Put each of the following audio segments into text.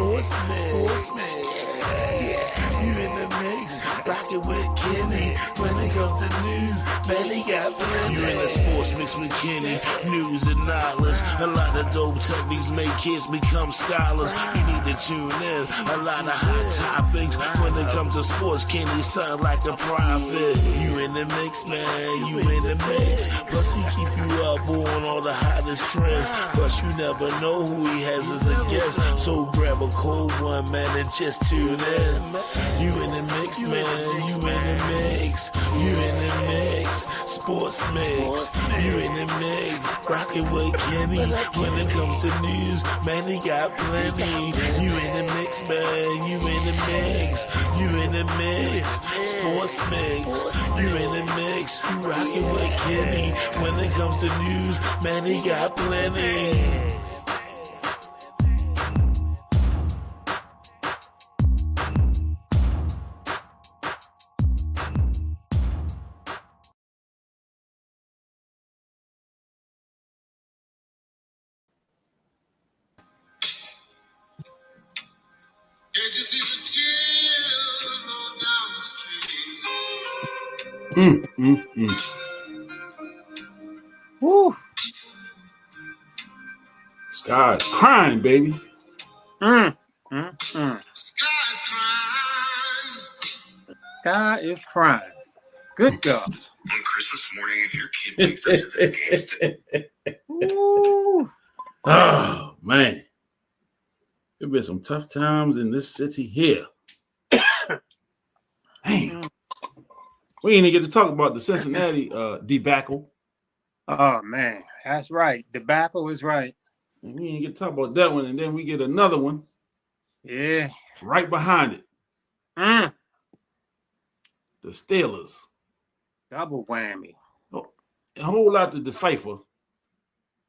Sportsman. You in the mix, rockin' with Kenny. When it comes to news, man, he got plenty. You in the sports mix with Kenny, news and knowledge. A lot of dope techniques make kids become scholars. You need to tune in. A lot of hot topics. When it comes to sports, Kenny sound like a prophet. You in the mix, man. You in the mix. Plus, he keep you up on all the hottest trends. Plus, you never know who he has as a guest. So grab a cold one, man, and just tune in. You in the mix, man. You in the mix. You in the mix. Sports mix. You in the mix. Rockin' with Kenny. When it comes to news, man, he got plenty. You in the mix, man. You in the mix. You in the mix. Sports mix. You in the mix. You rockin' with Kenny. When it comes to news, man, he got plenty. Can't you see the tears roll down the street? Woo. Sky's crying, baby. Sky's crying. Sky is crying. Good God. On Christmas morning, if your kid wakes up to this game, Woo. Oh, man. There's been some tough times in this city here. Damn. We ain't even get to talk about the Cincinnati debacle. Oh, man. That's right. Debacle is right. And we ain't get to talk about that one. And then we get another one. Yeah. Right behind it. The Steelers. Double whammy. Oh, a whole lot to decipher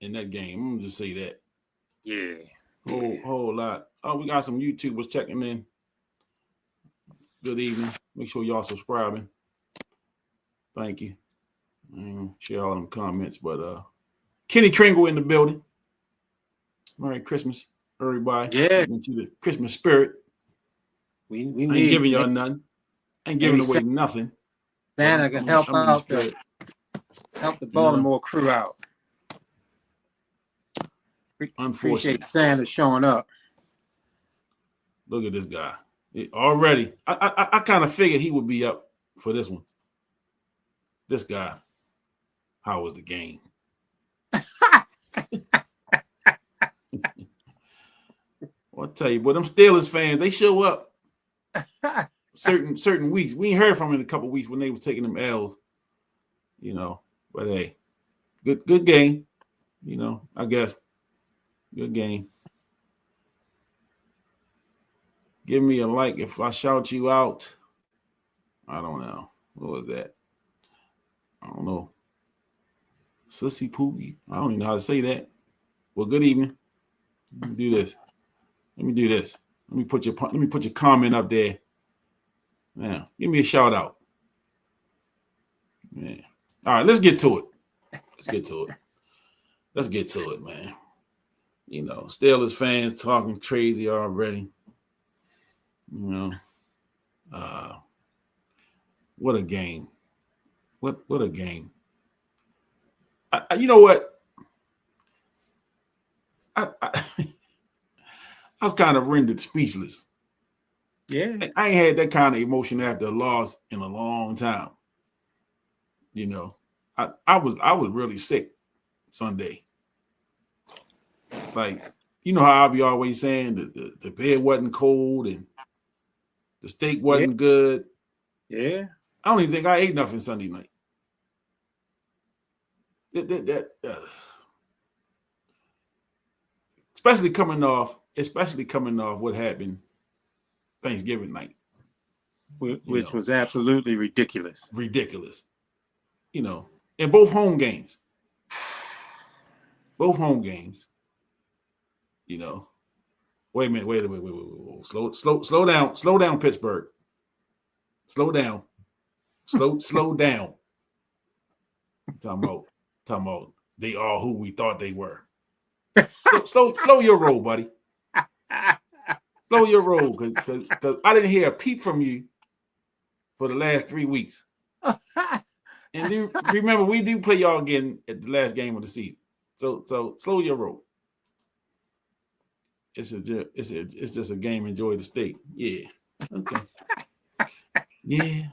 in that game. I'm going to just say that. Yeah. Whole lot. Oh, we got some YouTubers checking in. Good evening. Make sure y'all subscribing. Thank you. Share all them comments. But Kenny Kringle in the building. Merry Christmas, everybody. Yeah. Into the Christmas spirit. We I ain't need giving y'all nothing. I ain't giving away nothing. Santa can help the Baltimore crew out. Appreciate Santa showing up. Look at this guy. Already, I kind of figured he would be up for this one. This guy. How was the game? I'll tell you, but them Steelers fans, they show up certain weeks. We ain't heard from them in a couple weeks when they were taking them L's, But hey, good game, I guess. Good game. Give me a like if I shout you out. I don't know. What was that? I don't know. Sissy Poogie. I don't even know how to say that. Well, good evening. Let me do this. Let me put your comment up there. Now, give me a shout out. Man. All right, let's get to it. Let's get to it, man. Steelers fans talking crazy already. What a game. What a game. You know what? I was kind of rendered speechless. Yeah. I ain't had that kind of emotion after a loss in a long time. I was really sick Sunday. Like, how I be always saying the bed wasn't cold and the steak wasn't good. Yeah. I don't even think I ate nothing Sunday night. Especially coming off what happened Thanksgiving night. Which was absolutely ridiculous. Ridiculous. In both home games. Wait a minute. Wait. Slow down, Pittsburgh. Slow down. Slow down. Talking about they are who we thought they were. Slow your roll, buddy. Slow your roll, because I didn't hear a peep from you for the last 3 weeks. And remember, we do play y'all again at the last game of the season. So slow your roll. It's just a game. Enjoy the state. Yeah. Okay. Yeah.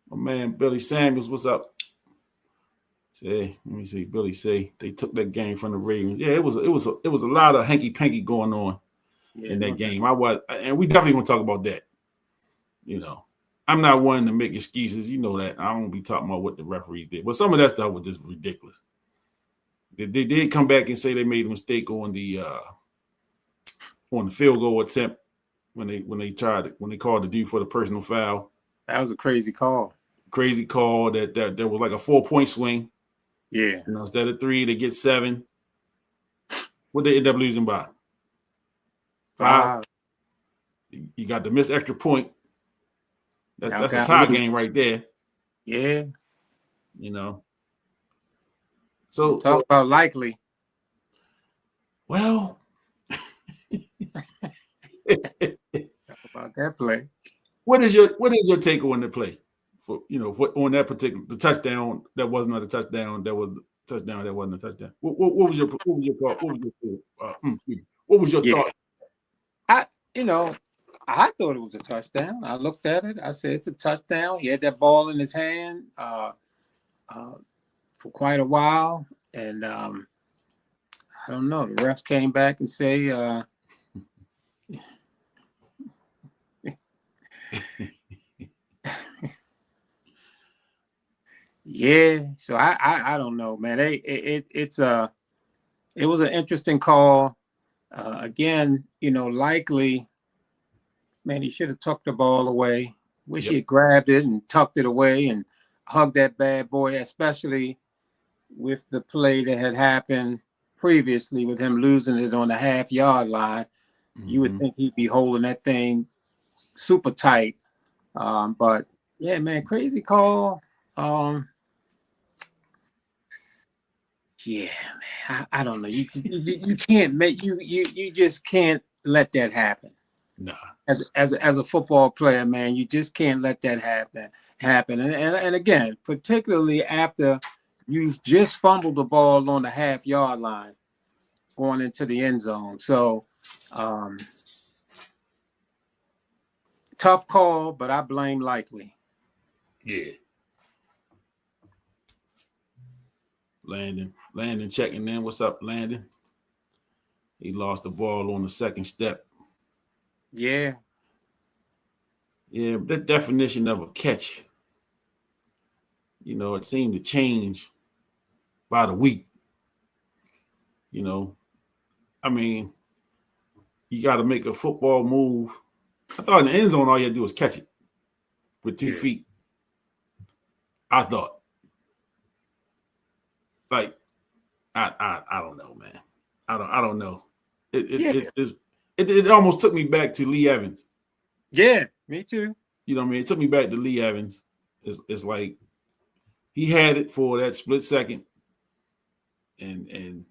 My man Billy Samuels, what's up? Say, let me see. Billy say they took that game from the Ravens. Yeah, it was a lot of hanky panky going on in that game. And we definitely gonna talk about that. You know, I'm not one to make excuses. You know that. I don't be talking about what the referees did, but some of that stuff was just ridiculous. They did come back and say they made a mistake on the field goal attempt when they called the dude for the personal foul. That was a crazy call. Crazy call that was like a 4-point swing. Yeah. You know, instead of 3, they get 7. What they end up losing by? 5. You got the missed extra point. That's a tie game right there. Yeah. You know. So talk about likely. Well, talk about that play. What is your take on the play? On that particular the touchdown that wasn't a touchdown, that was the touchdown that wasn't a touchdown. What was your thought? What was your thought? I thought it was a touchdown. I looked at it. I said it's a touchdown. He had that ball in his hand for quite a while, and I don't know. The refs came back and say. Yeah, so I don't know, man. It was an interesting call. Again, likely, man, he should have tucked the ball away. Wish he had grabbed it and tucked it away and hugged that bad boy, especially with the play that had happened previously with him losing it on the half-yard line. Mm-hmm. You would think he'd be holding that thing super tight. But yeah, man, crazy call. Yeah, man, I don't know. You can't make you just can't let that happen. No. As a football player, man, you just can't let that happen. And again, particularly after you've just fumbled the ball on the half-yard line going into the end zone. So tough call, but I blame likely. Yeah. Landon checking in. What's up, Landon? He lost the ball on the second step. Yeah. Yeah, that definition of a catch, it seemed to change by the week. I mean, you got to make a football move. I thought in the end zone, all you had to do was catch it with 2 feet. I thought. Like, I don't know, man. I don't know. It almost took me back to Lee Evans. Yeah, me too. You know what I mean? It took me back to Lee Evans. It's like he had it for that split second, and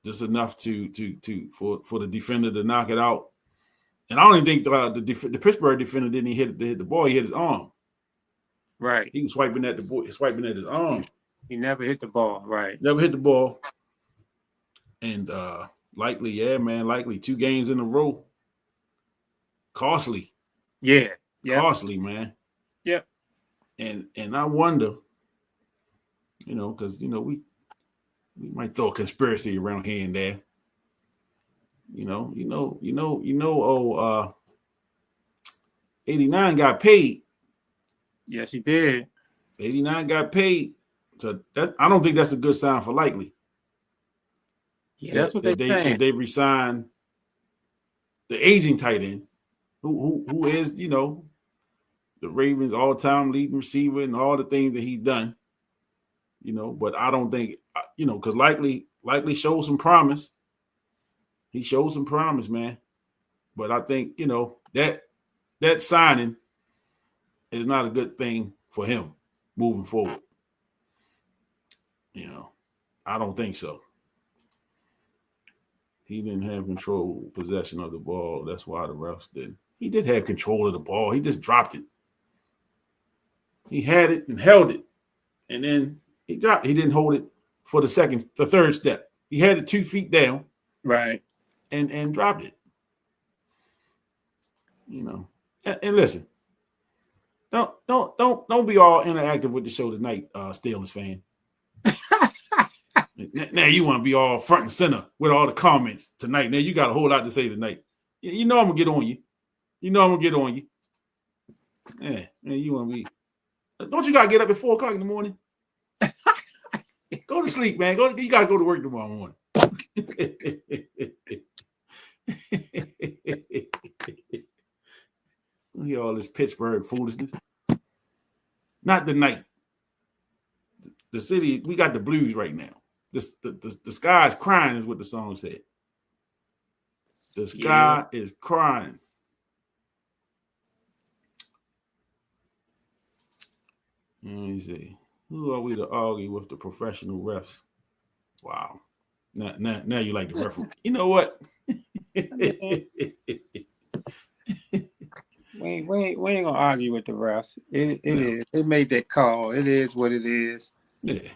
just enough for the defender to knock it out. And I don't even think the Pittsburgh defender didn't hit the ball. He hit his arm. Right. He was swiping at his arm. He never hit the ball. Right. Never hit the ball. And likely 2 games in a row. Costly. Yeah. Costly, man. Yep. And I wonder, because we might throw a conspiracy around here and there. 89 got paid. Yes, he did. 89 got paid. So I don't think that's a good sign for likely. Yeah, that's what they're saying. They re-signed the aging tight end, who is, the Ravens all-time leading receiver and all the things that he's done. But I don't think, because likely showed some promise. He showed some promise, man. But I think, that signing is not a good thing for him moving forward. I don't think so. he didn't have possession of the ball. That's why the refs didn't. He did have control of the ball. He just dropped it. He had it and held it, and then he dropped. He didn't hold it for the third step. He had it 2 feet down, right, and dropped it. You know, and listen, don't be all interactive with the show tonight, Steelers fan. Now you want to be all front and center with all the comments tonight. Now you got a whole lot to say tonight. You know I'm gonna get on you. Yeah, you want to be. Don't you gotta get up at 4 o'clock in the morning? Go to sleep, man. You gotta go to work tomorrow morning. Hear all this Pittsburgh foolishness. Not tonight. The city, we got the blues right now. The sky is crying, is what the song said. The sky is crying. Let me see. Who are we to argue with the professional refs? Wow. Now you like the referee. You know what? We ain't gonna argue with the refs. It is. They made that call. It is what it is. Yeah.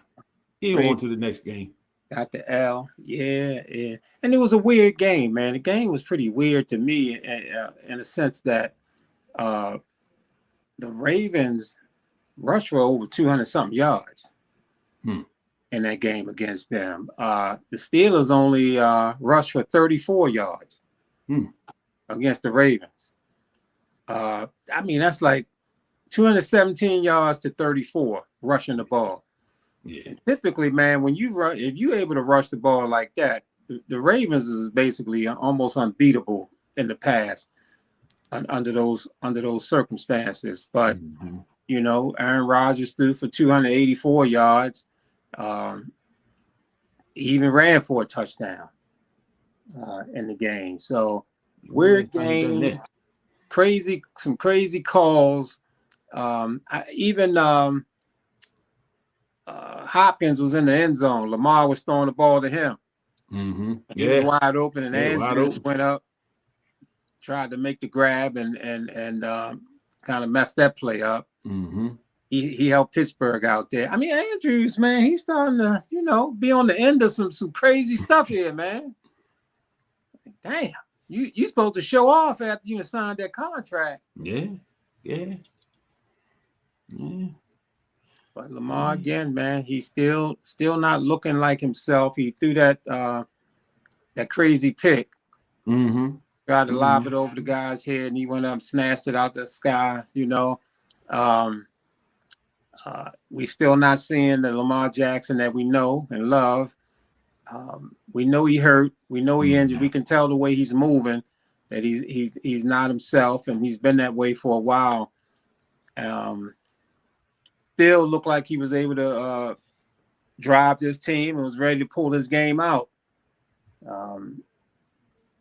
He on to the next game. Got the L. Yeah. And it was a weird game, man. The game was pretty weird to me in a sense that the Ravens rushed for over 200-something yards in that game against them. The Steelers only rushed for 34 yards against the Ravens. I mean, that's like 217 yards to 34 rushing the ball. Yeah. And typically, man, when you run, if you're able to rush the ball like that, the Ravens is basically almost unbeatable in the past under those circumstances. But you know, Aaron Rodgers threw for 284 yards. He even ran for a touchdown in the game. So weird game. Some crazy calls. Hopkins was in the end zone. Lamar was throwing the ball to him. He was wide open, and Andrews went up, tried to make the grab, and kind of messed that play up. He helped Pittsburgh out there. I mean, Andrews, man, he's starting to, be on the end of some crazy stuff here, man. Damn. You supposed to show off after you signed that contract. Yeah. But Lamar again, man, he's still not looking like himself. He threw that crazy pick. Tried to lob it over the guy's head, and he went up and snatched it out the sky. We still not seeing the Lamar Jackson that we know and love. We know he hurt. We know he injured. We can tell the way he's moving that he's not himself, and he's been that way for a while. Still looked like he was able to drive this team and was ready to pull this game out.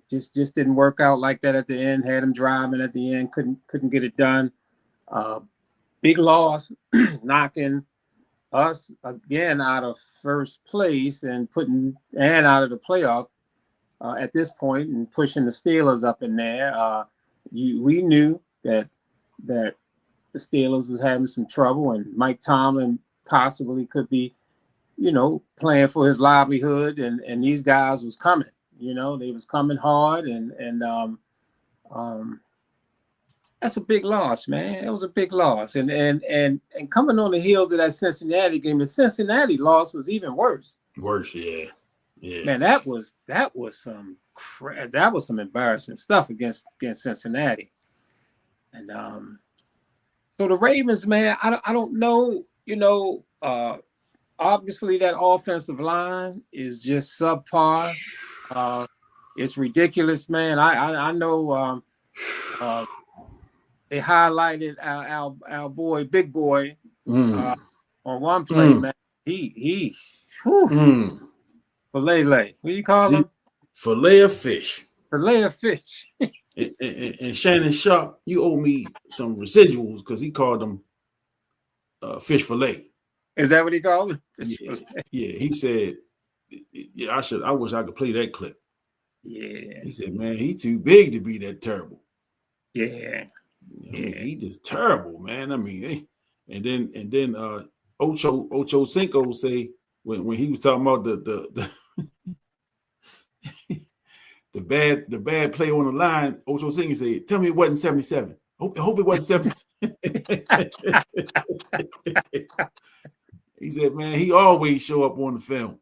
Just didn't work out like that at the end. Had him driving at the end, couldn't get it done. Big loss, knocking us again out of first place and out of the playoff at this point and pushing the Steelers up in there. We knew that the Steelers was having some trouble, and Mike Tomlin possibly could be, playing for his livelihood, and these guys was coming. They was coming hard, and that's a big loss, man. It was a big loss, and coming on the heels of that Cincinnati game, the Cincinnati loss was even worse. Worse, yeah. Man, that was some embarrassing stuff against Cincinnati, and so the Ravens, man, I don't know, obviously that offensive line is just subpar. It's ridiculous, man. I know they highlighted our boy, big boy, on one play, man. He filet. What do you call him? Filet of fish. Filet of fish. and Shannon Sharp, you owe me some residuals because he called them fish fillet. Is that what he called it? Yeah, he said, I wish I could play that clip. Yeah. He said, man, he too big to be that terrible. Yeah. I mean, he just terrible, man. I mean, and then Ocho Cinco say when he was talking about the bad play on the line, Ocho Cinco said, "Tell me it wasn't 77. Hope it wasn't 77." He said, "Man, he always show up on the film.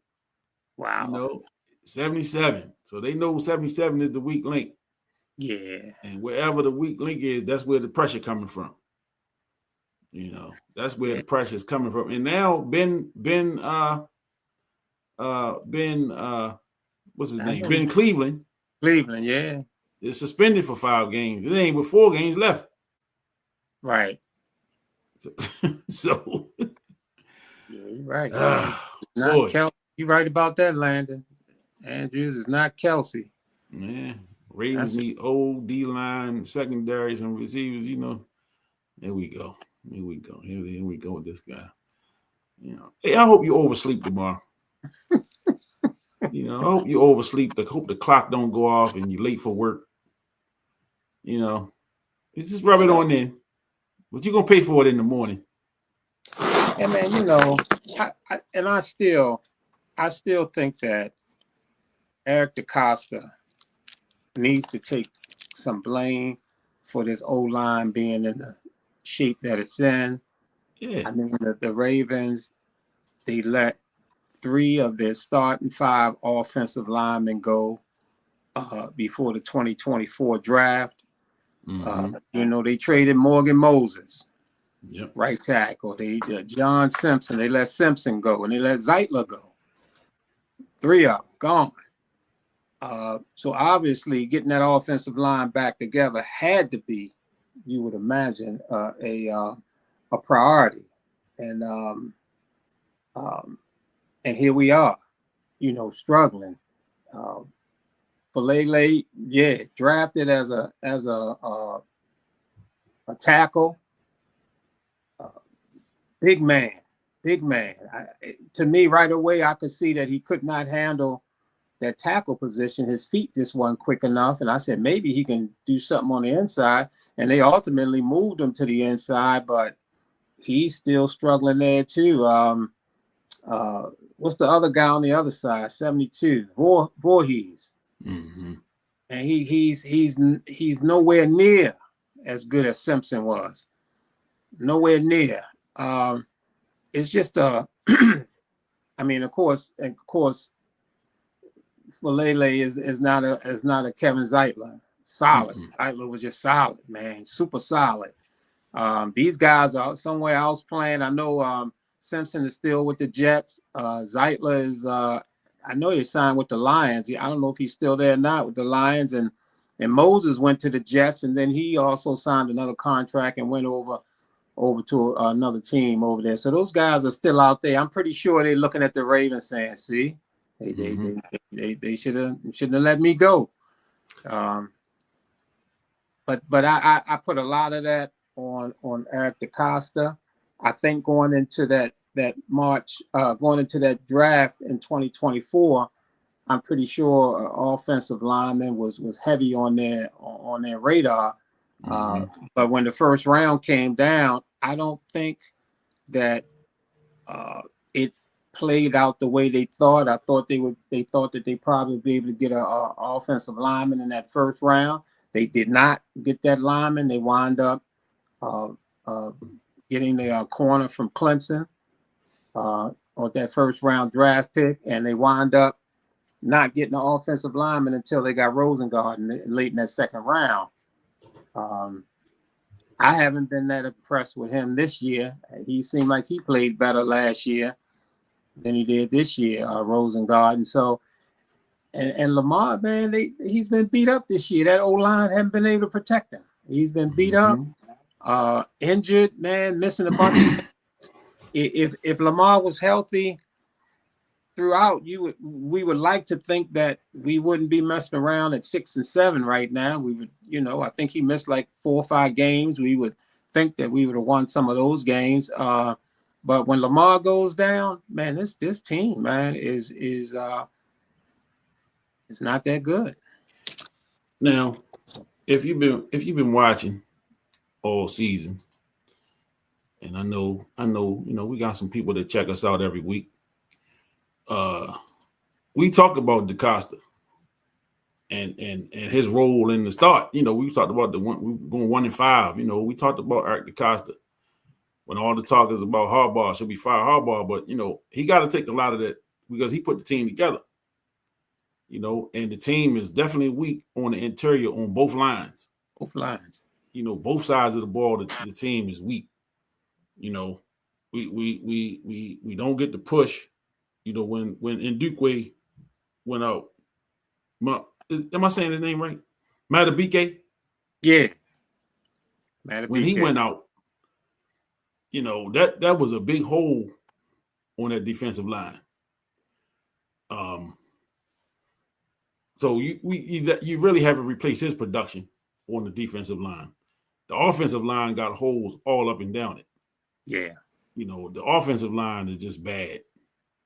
Wow. You know, 77. So they know 77 is the weak link. Yeah. And wherever the weak link is, that's where the pressure coming from. You know, that's where the pressure is coming from. And now Ben, what's his name? Ben Cleveland. Cleveland, yeah. Is suspended for 5 games. It ain't but 4 games left. Right. So yeah, you're right. Boy. Kelsey. You're right about that, Landon. Andrews is not Kelsey. Man, Ravens need old D-line, secondaries, and receivers. You know, there we go. Here we go. Here we go with this guy. You know, hey, I hope you oversleep tomorrow. You know, I hope you oversleep. I hope the clock don't go off and you're late for work. You know, just rub it on in. But you're gonna pay for it in the morning. And man, you know, I still think that Eric DeCosta needs to take some blame for this O-line being in the shape that it's in. Yeah. I mean, the Ravens, they let 3 of their starting 5 offensive linemen go before the 2024 draft. Mm-hmm. You know, they traded Morgan Moses, yep, right tackle. They John Simpson, they let Simpson go, and they let Zeitler go. 3 of them gone. So obviously, getting that offensive line back together had to be, you would imagine, a priority. And here we are, you know, struggling. Falele, yeah, drafted as a tackle. Big man. To me, right away, I could see that he could not handle that tackle position. His feet just weren't quick enough. And I said, maybe he can do something on the inside. And they ultimately moved him to the inside, but he's still struggling there too. What's the other guy on the other side? 72, Voorhees. Mm-hmm. And he's nowhere near as good as Simpson was. Nowhere near. It's just I mean, of course, Falele is not a Kevin Zeitler. Solid. Mm-hmm. Zeitler was just solid, man. Super solid. These guys are somewhere else playing. I know Simpson is still with the Jets. Zeitler is I know he signed with the Lions. I don't know if he's still there or not with the Lions. And Moses went to the Jets, and then he also signed another contract and went over to another team over there. So those guys are still out there. I'm pretty sure they're looking at the Ravens saying, see, they shouldn't have let me go. But I put a lot of that on Eric DeCosta. I think going into that draft in 2024, I'm pretty sure offensive lineman was heavy on their radar. But when the first round came down, I don't think that it played out the way they thought. I thought they thought that they probably would be able to get an offensive lineman in that first round. They did not get that lineman. They wound up getting the corner from Clemson on that first round draft pick, and they wound up not getting an offensive lineman until they got Rosengarten late in that second round. I haven't been that impressed with him this year. He seemed like he played better last year than he did this year, Rosengarten. So, and Lamar, man, he's been beat up this year. That O-line haven't been able to protect him. He's been beat up, injured, man, missing a bunch. If Lamar was healthy throughout, we would like to think that we wouldn't be messing around at 6 and 7 right now. We would, I think he missed like 4 or 5 games. We would think that we would have won some of those games. But when Lamar goes down, man, this team, man, is not that good. Now, if you've been watching all season, and I know, we got some people that check us out every week. We talked about DeCosta and his role in the start. We talked about we going 1-5. We talked about Eric DeCosta when all the talk is about Harbaugh should be fired Harbaugh, but he got to take a lot of that because he put the team together. And the team is definitely weak on the interior on both lines. Both lines. Both sides of the ball, the team is weak. We don't get the push. When Ndukwe went out. Am I saying his name right? Matabike? Yeah. When he went out, that was a big hole on that defensive line. So you really haven't replaced his production on the defensive line. The offensive line got holes all up and down it. Yeah. The offensive line is just bad.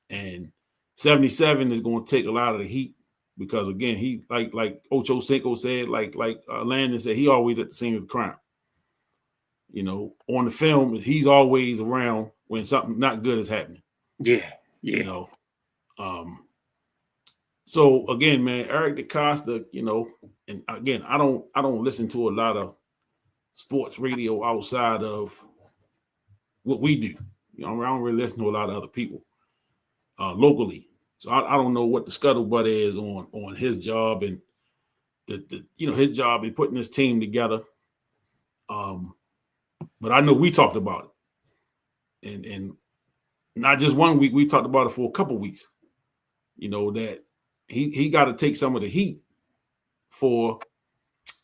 And 77 is going to take a lot of the heat because, again, he like Ocho Cinco said, like Landon said, he always at the scene of the crime. On the film, he's always around when something not good is happening. Yeah. So again, man, Eric DeCosta, and again, I don't listen to a lot of sports radio outside of what we do. I don't really listen to a lot of other people locally. So I don't know what the scuttlebutt is on his job and his job in putting this team together. But I know we talked about it, and not just 1 week. We talked about it for a couple weeks. That he got to take some of the heat for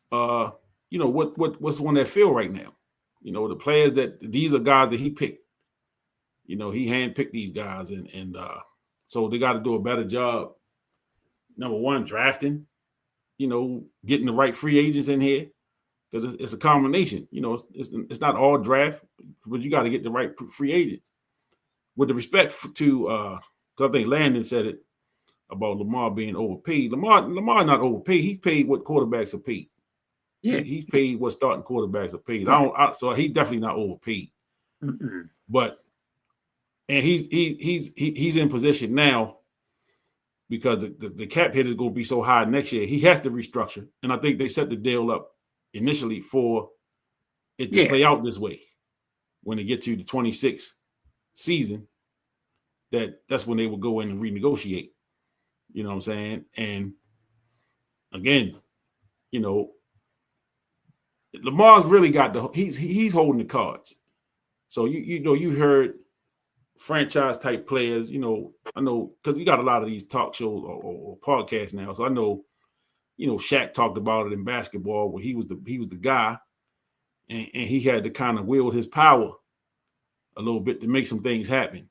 what's on that field right now. The players these are guys that he picked. He handpicked these guys, and so they got to do a better job. Number one, drafting. Getting the right free agents in here because it's a combination. It's not all draft, but you got to get the right free agents. With the respect to, because I think Landon said it about Lamar being overpaid. Lamar not overpaid. He's paid what quarterbacks are paid. Yeah, he's paid what starting quarterbacks are paid. Right. So he's definitely not overpaid. Mm-mm. But he's in position now because the cap hit is going to be so high next year. He has to restructure, and I think they set the deal up initially for it to play out this way. When they get to the 26th season, that's when they will go in and renegotiate. You know what I'm saying? And again, Lamar's really got he's holding the cards. So you heard franchise type players, I know because you got a lot of these talk shows or podcasts now. So I know, Shaq talked about it in basketball where he was the guy and he had to kind of wield his power a little bit to make some things happen,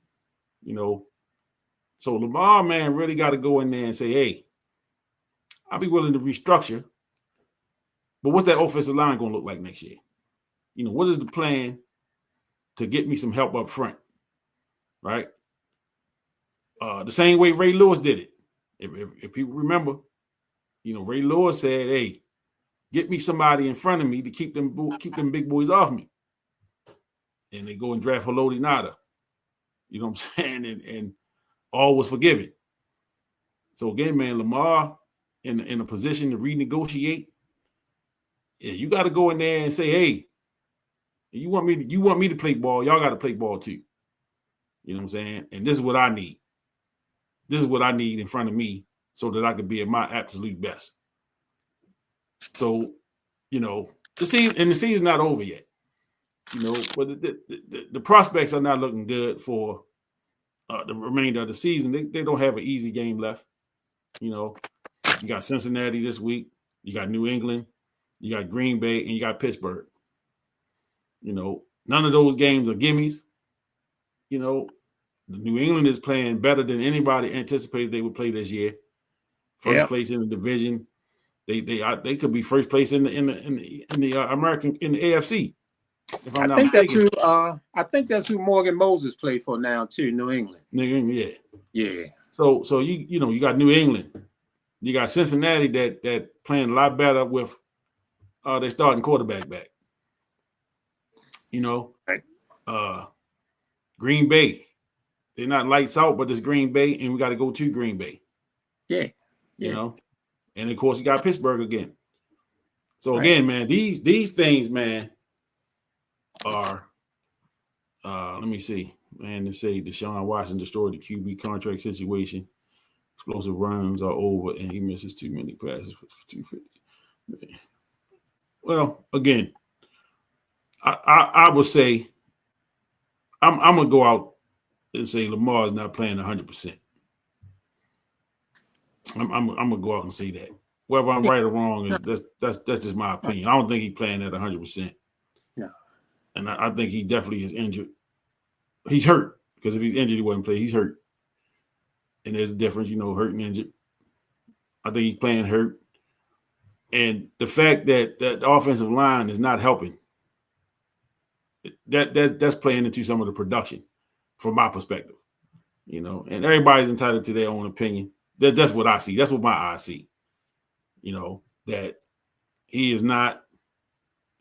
So Lamar, man, really got to go in there and say, hey, I'll be willing to restructure, but what's that offensive line going to look like next year? What is the plan to get me some help up front, right? The same way Ray Lewis did it. If people remember, Ray Lewis said, hey, get me somebody in front of me to keep them big boys off me. And they go and draft Haloti Ngata. You know what I'm saying? And all was forgiven. So again, man, Lamar in a position to renegotiate. Yeah, you got to go in there and say, hey, you want me to play ball, y'all got to play ball too. You know what I'm saying? And this is what I need. This is what I need in front of me so that I can be at my absolute best. So, the season's not over yet. But the prospects are not looking good for the remainder of the season. They don't have an easy game left. You got Cincinnati this week. You got New England. You got Green Bay, and you got Pittsburgh. None of those games are gimmies. The New England is playing better than anybody anticipated they would play this year. First place in the division. They could be first place in the American in the AFC. If I'm not mistaken. I think that's who Morgan Moses played for now too. New England. New England, yeah. So you got New England You got Cincinnati that playing a lot better with their starting quarterback back. You know, Right. Green Bay. They're not lights out, but it's Green Bay, and we got to go to Green Bay. Yeah. You know, and of course you got Pittsburgh again. So Right. again, man, these things, man, are let me see. Man, they say Deshaun Watson destroyed the QB contract situation. Explosive runs are over, and he misses too many passes for 250. Well, again, I would say I'm gonna go out and say Lamar is not playing 100%. I'm gonna go out and say that. Whether I'm right or wrong is that's just my opinion. I don't think he's playing at 100%. No. And I think he definitely is injured. He's hurt, because if he's injured, he wouldn't play. He's hurt. And there's a difference, hurt and injured. I think he's playing hurt. And the fact that the offensive line is not helping, that's playing into some of the production from my perspective. And everybody's entitled to their own opinion. That's what I see. That's what my eyes see. That he's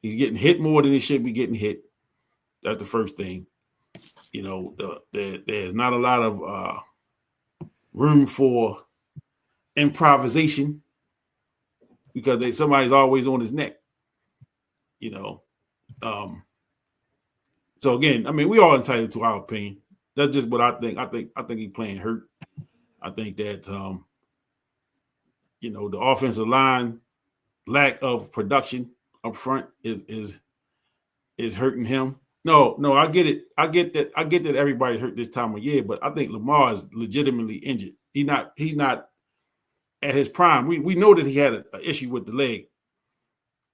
getting hit more than he should be getting hit. That's the first thing. There's not a lot of room for improvisation, because somebody's always on his neck. So again, I mean, we all entitled to our opinion. That's just what I think. I think he's playing hurt. I think that the offensive line lack of production up front is hurting him. No, I get it. I get that everybody's hurt this time of year, but I think Lamar is legitimately injured. He's not at his prime. We know that he had an issue with the leg.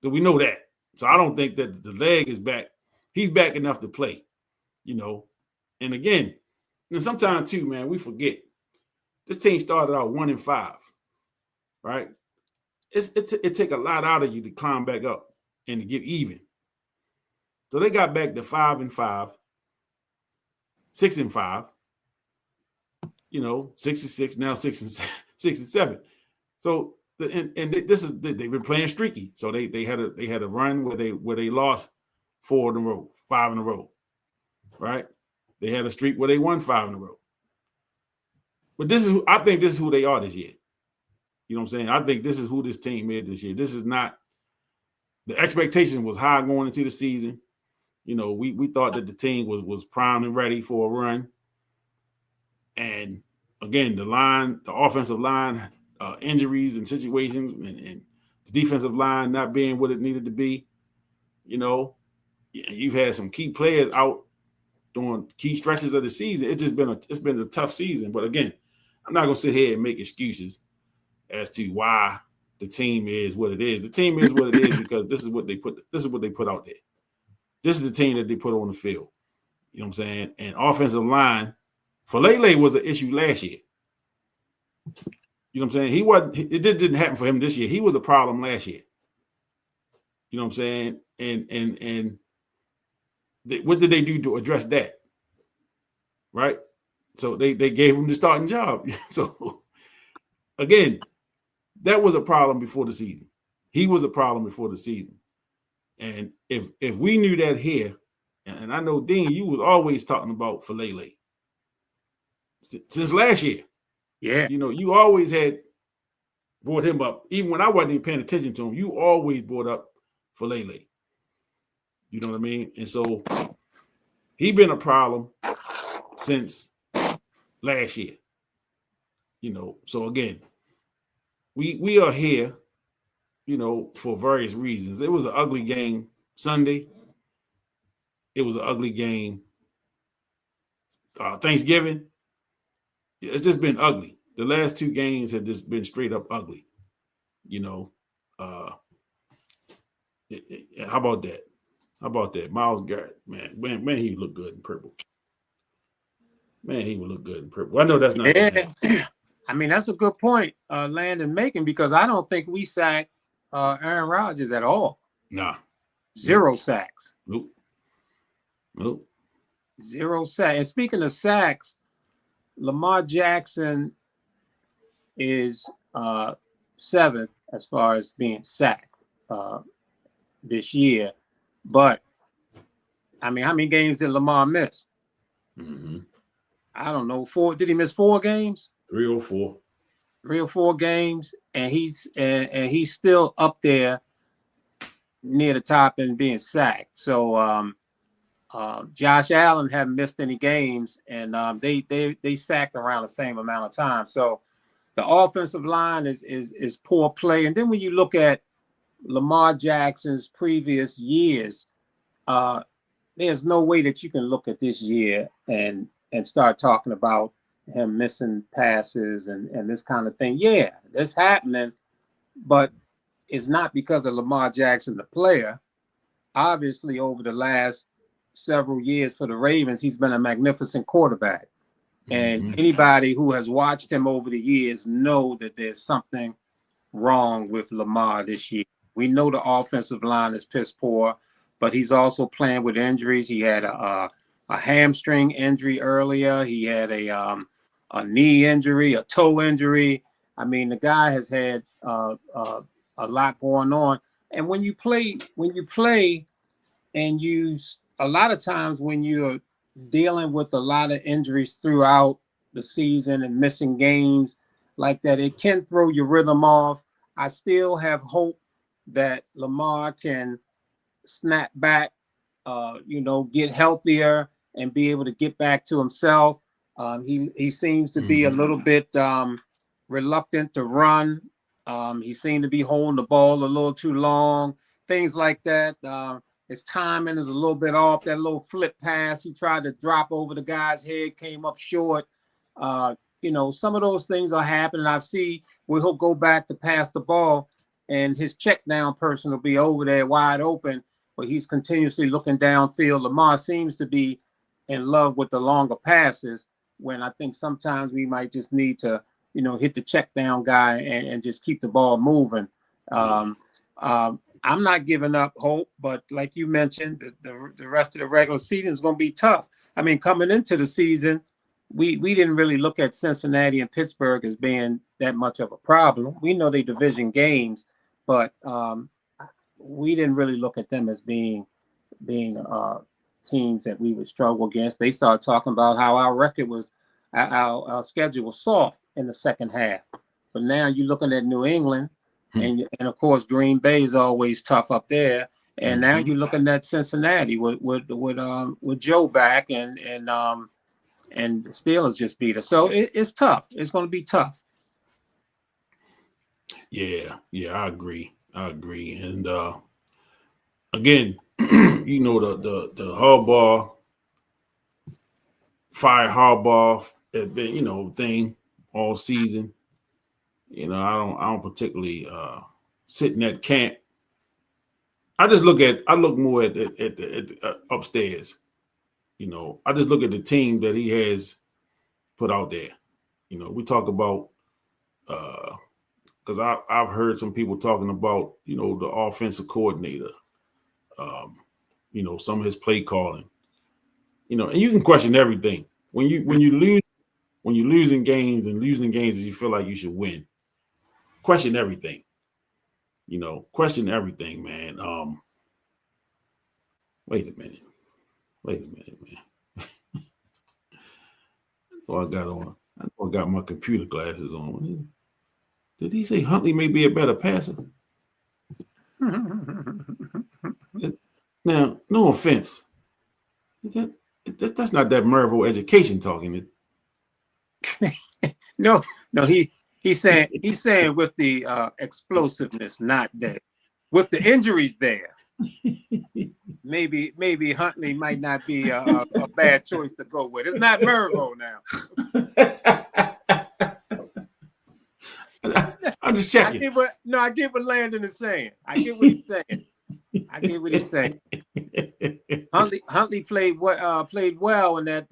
So we know that. So I don't think that the leg is back. He's back enough to play, And again, and sometimes too, man, we forget this team started out 1-5, right? It take a lot out of you to climb back up and to get even. So they got back to 5-5, 6-5, 6-6, now 6-7. So they've been playing streaky. So they had a run where they lost 4 in a row, 5 in a row, right? They had a streak where they won 5 in a row. But I think this is who they are this year. You know what I'm saying? I think this is who this team is this year. This is not – the expectation was high going into the season. We thought that the team was primed and ready for a run. And, again, the offensive line, injuries and situations, and the defensive line not being what it needed to be. You've had some key players out during key stretches of the season. It's been a tough season. But, again, I'm not going to sit here and make excuses as to why the team is what it is. The team is what it is because this is what they put out there. This is the team that they put on the field. You know what I'm saying? And offensive line, Falele was an issue last year. You know what I'm saying? It didn't happen for him this year. He was a problem last year. You know what I'm saying? And what did they do to address that? Right? So they gave him the starting job. So again, that was a problem before the season. He was a problem before the season. And if we knew that here, and I know, Dean, you was always talking about Falele since last year. Yeah. You always had brought him up. Even when I wasn't even paying attention to him, you always brought up Falele. You know what I mean? And so he been a problem since last year. So again, we are here, for various reasons. It was an ugly game Sunday. It was an ugly game Thanksgiving. It's just been ugly. The last 2 games have just been straight up ugly. How about that? How about that? Myles Garrett, man, he looked good in purple. Man, he would look good in purple. I know that's not. Yeah. I mean, that's a good point, Landon making, because I don't think we sacked Aaron Rodgers at all. Nah. 0 sacks. Nope. 0 sacks. And speaking of sacks, Lamar Jackson is 7th as far as being sacked this year. But I mean, how many games did Lamar miss? Mm-hmm. I don't know. 4? Did he miss 4 games? 3 or 4. 3 or 4 games, and he's still up there near the top and being sacked. So Josh Allen haven't missed any games, and they sacked around the same amount of time. So the offensive line is poor play. And then when you look at Lamar Jackson's previous years, there's no way that you can look at this year and start talking about him missing passes and this kind of thing. Yeah, that's happening, but it's not because of Lamar Jackson, the player. Obviously, over the last several years for the Ravens, he's been a magnificent quarterback. And anybody who has watched him over the years know that there's something wrong with Lamar this year. We know the offensive line is piss poor, but he's also playing with injuries. He had a hamstring injury earlier. He had a knee injury, a toe injury. I mean, the guy has had a lot going on. And when you play, and a lot of times when you're dealing with a lot of injuries throughout the season and missing games like that, it can throw your rhythm off. I still have hope that Lamar can snap back, get healthier and be able to get back to himself. He seems to be a little bit reluctant to run. He seemed to be holding the ball a little too long, things like that. His timing is a little bit off. That little flip pass he tried to drop over the guy's head came up short. Some of those things are happening. I see where he'll go back to pass the ball and his check down person will be over there wide open, but he's continuously looking downfield. Lamar seems to be in love with the longer passes, when I think sometimes we might just need to, hit the check down guy and just keep the ball moving. I'm not giving up hope, but like you mentioned, the rest of the regular season is going to be tough. I mean, coming into the season, we didn't really look at Cincinnati and Pittsburgh as being that much of a problem. We know they division games, but we didn't really look at them as being teams that we would struggle against. They started talking about how our record was, our schedule was soft in the second half. But now you're looking at New England, and of course Green Bay is always tough up there. And now you're looking at Cincinnati with Joe back, and the Steelers just beat us. So it's tough. It's going to be tough. Yeah, I agree. And again, the Harbaugh, fire Harbaugh, thing all season. I don't particularly sit in that camp. I look more at upstairs. I just look at the team that he has put out there. We talk about because I've heard some people talking about the offensive coordinator, some of his play calling, and you can question everything when you're losing games that you feel like you should win. Question everything. Question everything, man. Wait a minute, man. I got my computer glasses on. Did he say Huntley may be a better passer? Now, no offense. That's not that Mervo education talking. No, he's saying with the explosiveness not there, with the injuries there. Maybe Huntley might not be a bad choice to go with. It's not Mervo now. I'm just checking. I get what Landon is saying. I get what he's saying. Huntley played well in that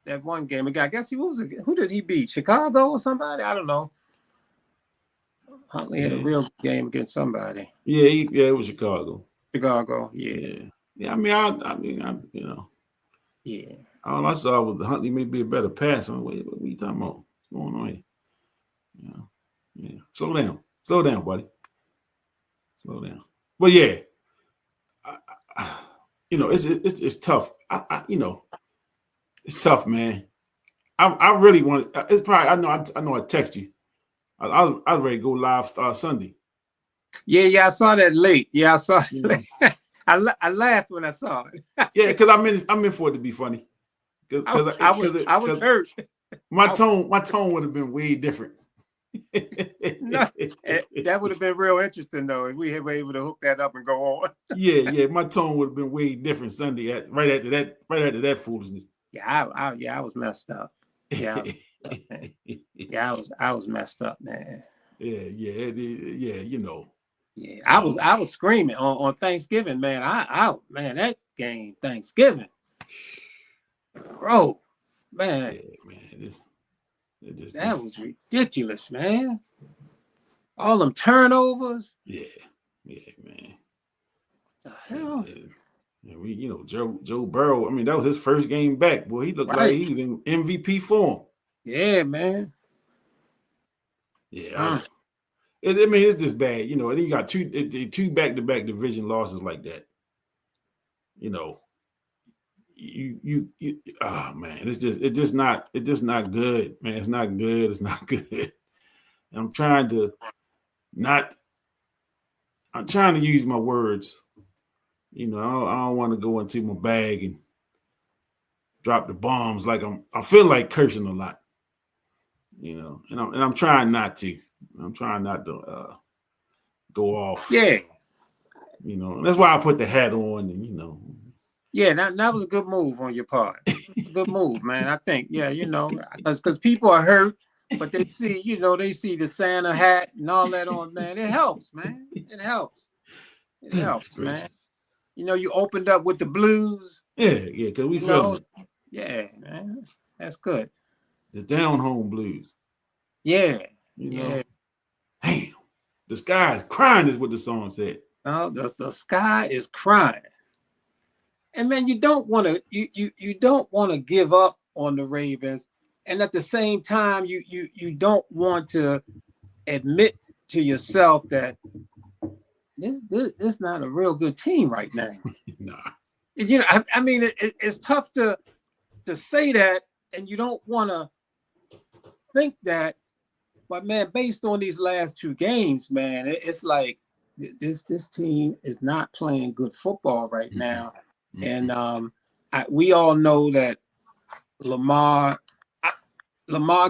that one game. I guess who did he beat? Chicago or somebody? I don't know. Huntley had a real game against somebody. Yeah, it was Chicago. Yeah. I mean, Yeah. All I saw was Huntley may be a better passer. What are you talking about? What's going on here? Yeah. Slow down, buddy. Slow down. But yeah, it's tough. It's tough, man. I really want. It's probably. I know. I text you. I ready to go live Sunday. Yeah, I saw that late. Yeah, I saw You it. know? I laughed when I saw it. Yeah, because I'm in for it to be funny. I was hurt. My tone would have been way different. No, that would have been real interesting though if we were able to hook that up and go on. Yeah, my tone would have been way different Sunday right after that foolishness. Yeah, I was messed up. Yeah, I was messed up, man. Yeah, you know. Yeah, I was screaming on Thanksgiving, man. Man, that game Thanksgiving, bro, man. Yeah, man, that was ridiculous, man. All them turnovers. Yeah, man. What the hell? Yeah, Joe Burrow. I mean, that was his first game back. Boy, he looked like he was in MVP form. Yeah, man. Yeah. I mean, it's just bad, and then you got two back-to-back division losses like that. Man, it's just not good, man. It's not good. It's not good. I'm trying to use my words. I don't want to go into my bag and drop the bombs like I feel like cursing a lot, and I'm trying not to. I'm trying not to go off. Yeah. And that's why I put the hat on and Yeah, that was a good move on your part. Good move, man. I think, because people are hurt, but they see, they see the Santa hat and all that on, man. It helps, man. It helps. It helps, man. You opened up with the blues. Yeah, because we felt it. Yeah, man. That's good. The down home blues. Yeah. Yeah. Damn. The sky is crying is what the song said. No, the sky is crying. And man, you don't want to give up on the Ravens, and at the same time, you don't want to admit to yourself that this not a real good team right now. Nah. I mean, it's tough to say that, and you don't want to think that, but man, based on these last two games, man, it's like this team is not playing good football right now. Mm-hmm. And we all know that Lamar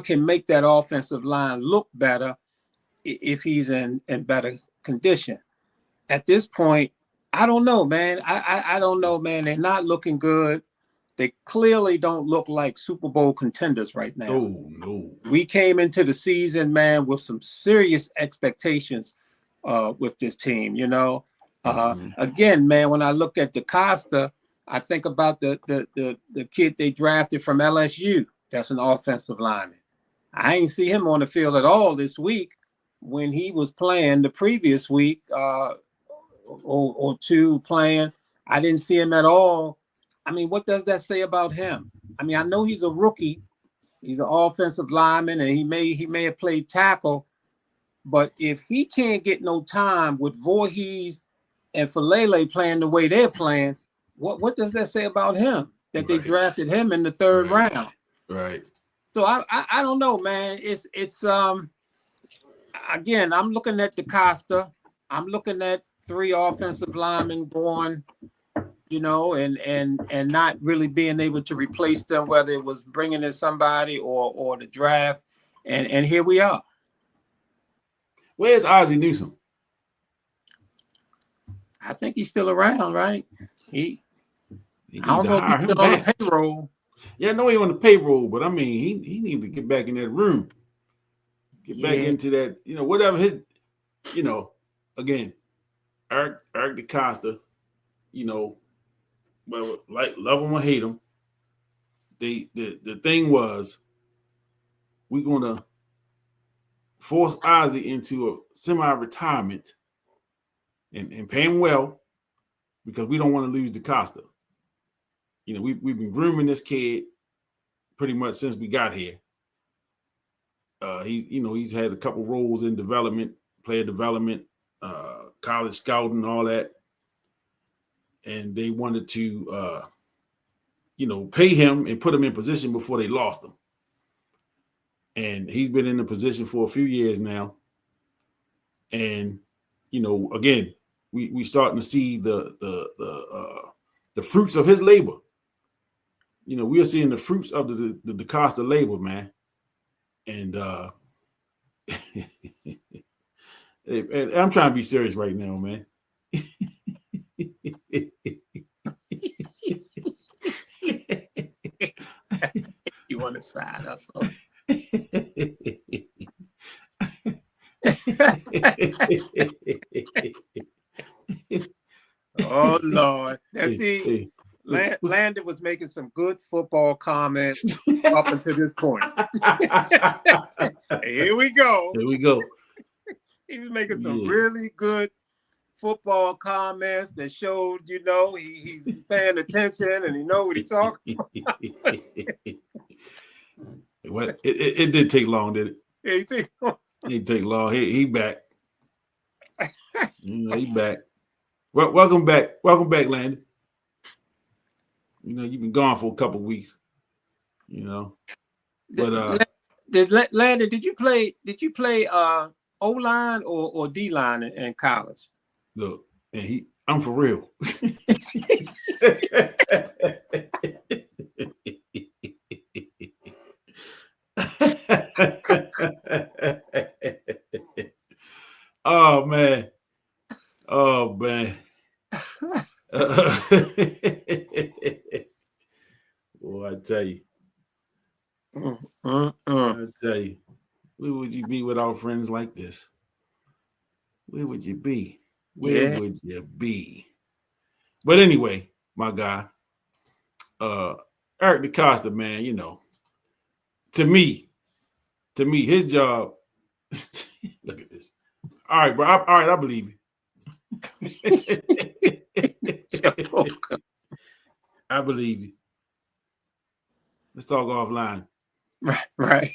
can make that offensive line look better if he's in better condition. At this point, I don't know, man. I don't know, man. They're not looking good. They clearly don't look like Super Bowl contenders right now. Oh, no. We came into the season, man, with some serious expectations with this team, Again, man, when I look at DeCosta, I think about the kid they drafted from LSU. That's an offensive lineman. I ain't see him on the field at all this week when he was playing the previous week or two playing. I didn't see him at all. I mean, what does that say about him? I mean, I know he's a rookie. He's an offensive lineman, and he may have played tackle. But if he can't get no time with Voorhees and Falele playing the way they're playing, what does that say about him? That they drafted him in the third round. Right. So I don't know, man. It's again, I'm looking at DeCosta. I'm looking at three offensive linemen going, and not really being able to replace them, whether it was bringing in somebody or the draft. And here we are. Where's Ozzie Newsome? I think he's still around, right? I don't know if he's still on the payroll. Yeah, I know he's on the payroll, but I mean, he needs to get back in that room. Get back into that, whatever his, again, Eric DeCosta, well, like love him or hate him. The thing was, we're gonna force Ozzie into a semi-retirement and pay him well because we don't want to lose DeCosta. We've been grooming this kid pretty much since we got here. He's had a couple roles in development, player development, college scouting, all that. And they wanted to, pay him and put him in position before they lost him. And he's been in the position for a few years now. And, again, we starting to see the fruits of his labor. We are seeing the fruits of the DeCosta labor, man. And and I'm trying to be serious right now, man. You want to side us? Oh Lord! Let's see. Landon was making some good football comments up until this point. Here we go. Here we go. He was making some really good football comments that showed, he's paying attention and he knows what he's talking about. It did take long, did it? Yeah, he didn't take long. He back. He back. Well, welcome back, Landon. You've been gone for a couple of weeks. But Landon, did you play O-line or D-line in college? Look, and I'm for real. Oh man. Boy, I tell you. I tell you. Where would you be without friends like this? Where would you be? Where would you be? But anyway, my guy, Eric DeCosta, man, to me, his job. Look at this. All right, bro. I believe you. I believe you. Let's talk offline. Right.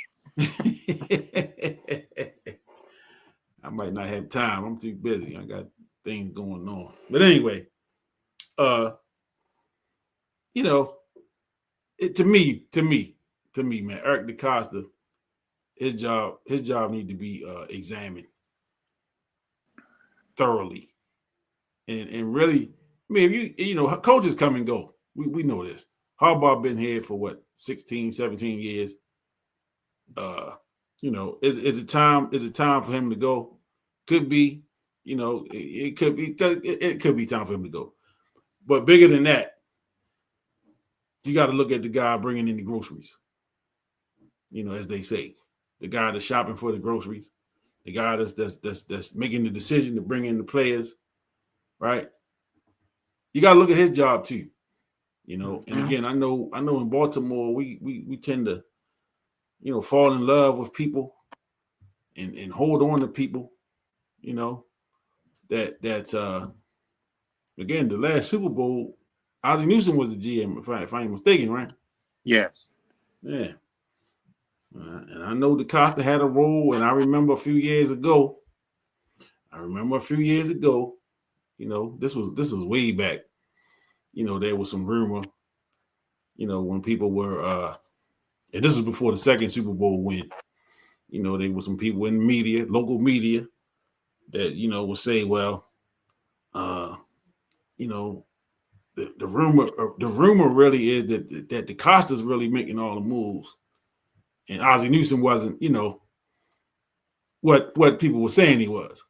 I might not have time. I'm too busy. I got things going on. But anyway, to me, man, Eric DeCosta, his job need to be examined thoroughly. And really, I mean, if coaches come and go. We know this. Harbaugh been here for 16, 17 years. Is it time for him to go? Could be, it could be time for him to go. But bigger than that, you got to look at the guy bringing in the groceries. As they say, the guy that's shopping for the groceries, the guy that's making the decision to bring in the players, right? You got to look at his job too. And again, I know in Baltimore we tend to, fall in love with people and hold on to people, that again, the last Super Bowl, Ozzie Newsome was the GM, if I ain't mistaken, right? Yes. Yeah. And I know DeCosta had a role, and I remember a few years ago, this was way back. There was some rumor, when people were, and this was before the second Super Bowl win. There were some people in media, local media, that, would say, well, the rumor really is that DeCosta's really making all the moves. And Ozzie Newsome wasn't, what people were saying he was.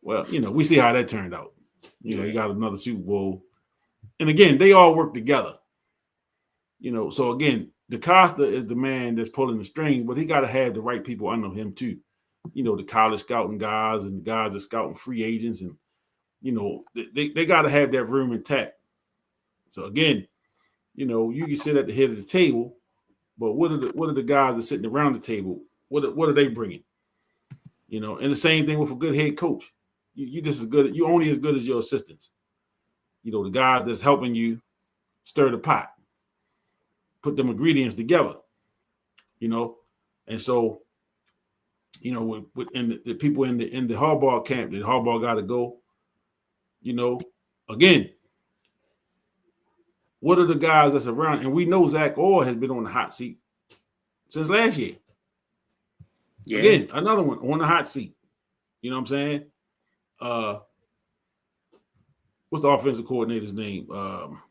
Well, we see how that turned out. He got another Super Bowl. And again, they all work together. So again, DeCosta is the man that's pulling the strings, but he got to have the right people under him too. The college scouting guys and the guys that scouting free agents, and they got to have that room intact. So again, you can sit at the head of the table, but what are the guys that sitting around the table? What are they bringing? And the same thing with a good head coach. You just as good. You only as good as your assistants. The guys that's helping you stir the pot, put them ingredients together. And so you know, and the people in the Harbaugh camp, that Harbaugh got to go. You know, again, what are the guys that's around? And we know Zach Orr has been on the hot seat since last year. Yeah. Again, another one on the hot seat. You know what I'm saying? What's the offensive coordinator's name? I'm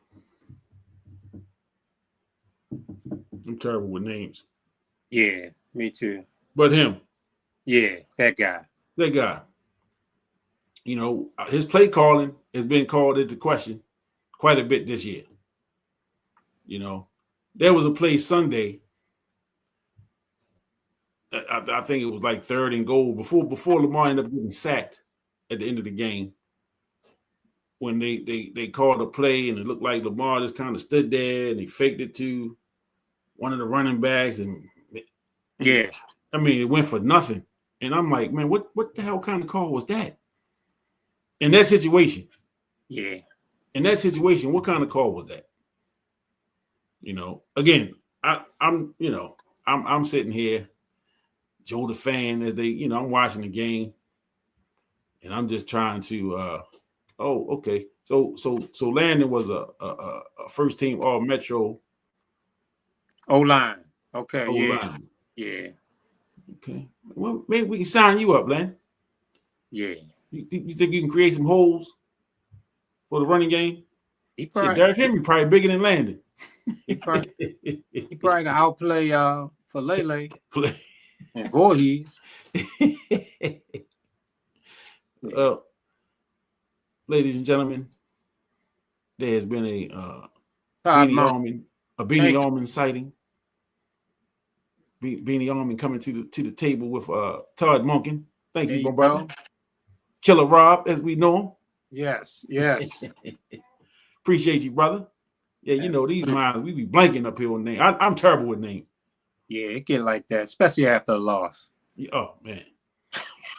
terrible with names. Yeah, me too. But him. Yeah, that guy. That guy. You know, his play calling has been called into question quite a bit this year. You know, there was a play Sunday. I think it was like 3rd and goal before Lamar ended up getting sacked at the end of the game. When they called a play and it looked like Lamar just kind of stood there and he faked it to one of the running backs, and yeah, I mean, it went for nothing. And I'm like, man, what the hell kind of call was that? In that situation. Yeah. In that situation, what kind of call was that? You know, again, I'm sitting here, Joe the fan, as I'm watching the game, and I'm just trying to okay. So Landon was a first team All Metro O-line. Okay. O-line. Yeah. Okay. Well, maybe we can sign you up, Landon. Yeah. You think you can create some holes for the running game? Derrick Henry probably bigger than Landon. He probably can outplay Falele and Voorhees. Ladies and gentlemen, there has been a Beanie Allman sighting. Beanie Allman coming to the table with Todd Monken. Thank you, my brother. Killer Rob, as we know him. Yes. Appreciate you, brother. Yeah, you know, these minds, we be blanking up here on names. I'm terrible with names. Yeah, it get like that, especially after a loss. Oh, man.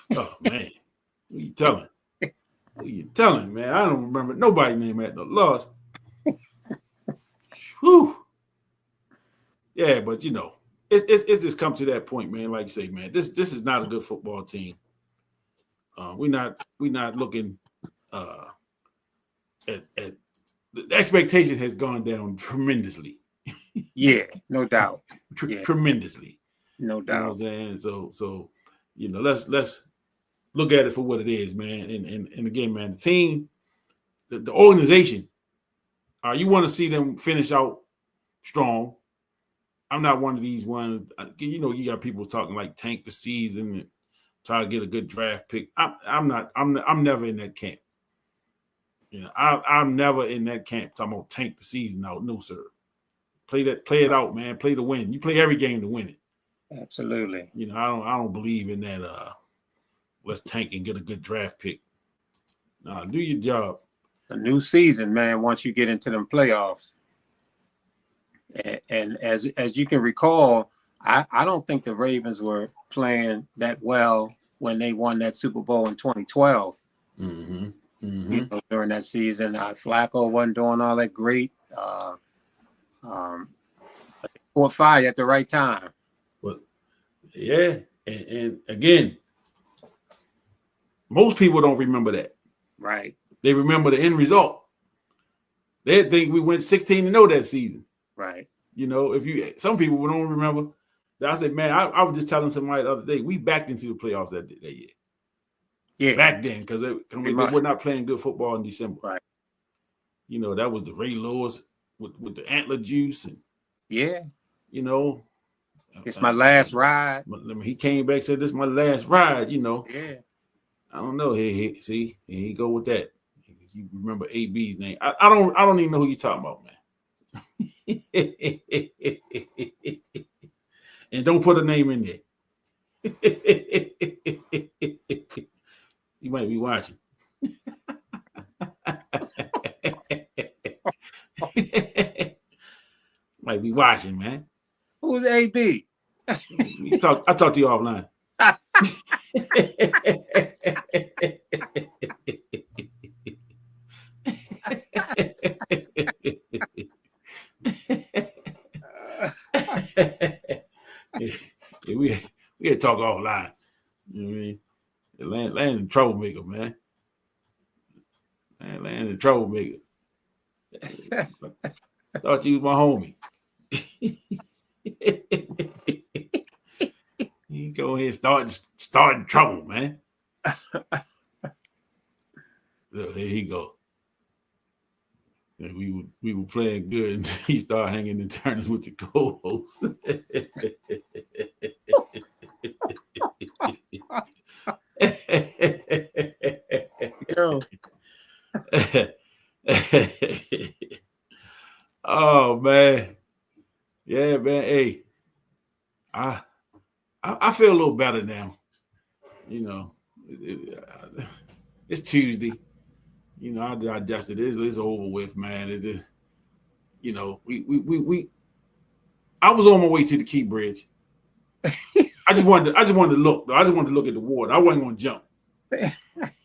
What you telling? What you telling, man? I don't remember nobody's name at the loss. Whew. Yeah, but, you know, it's just come to that point, man. Like you say, man, this is not a good football team. We're not looking at the expectation has gone down tremendously. Yeah, no doubt. Tremendously. No doubt. You know what I'm saying? So you know, let's look at it for what it is, man. And again, man, the team, the organization, you want to see them finish out strong. I'm not one of these ones. You know, you got people talking like tank the season and try to get a good draft pick. I'm never in that camp. You know, I'm never in that camp talking about tank the season out. No, sir. Play it out, man. Play to win. You play every game to win it. Absolutely. You know, I don't believe in that. Let's tank and get a good draft pick. Nah, do your job. A new season, man. Once you get into them playoffs, and as you can recall, I don't think the Ravens were playing that well when they won that Super Bowl in 2012. Mm-hmm. Mm-hmm. You know, during that season, Flacco wasn't doing all that great. Caught fire at the right time. But yeah, and again, most people don't remember that. Right. They remember the end result. They think we went 16-0 that season. Right. You know, some people don't remember. I said, man, I was just telling somebody the other day, we backed into the playoffs that year. Yeah. Back then, because they were not playing good football in December. Right. You know, that was the Ray Lewis with the antler juice. And, yeah. You know. It's my last ride. He came back and said, this is my last ride, you know. Yeah. I don't know. See, here he go with that. You remember AB's name. I don't even know who you're talking about, man. And don't put a name in there. You might be watching. Might be watching, man. Who's AB? I talk to you offline. We had to talk offline. You know what I mean? Landon troublemaker, man. Landon troublemaker. Thought you was my homie. You go ahead and starting trouble, man. Look, here he go. And we were playing good, and he started hanging in tournaments with the co-host. Yo. Oh man, yeah, man. Hey, I feel a little better now. You know, it's Tuesday. You know, I digested it. It's over with, man. It, you know, we. I was on my way to the Key Bridge. I just wanted to look. Though. I just wanted to look at the water. I wasn't going to jump. You know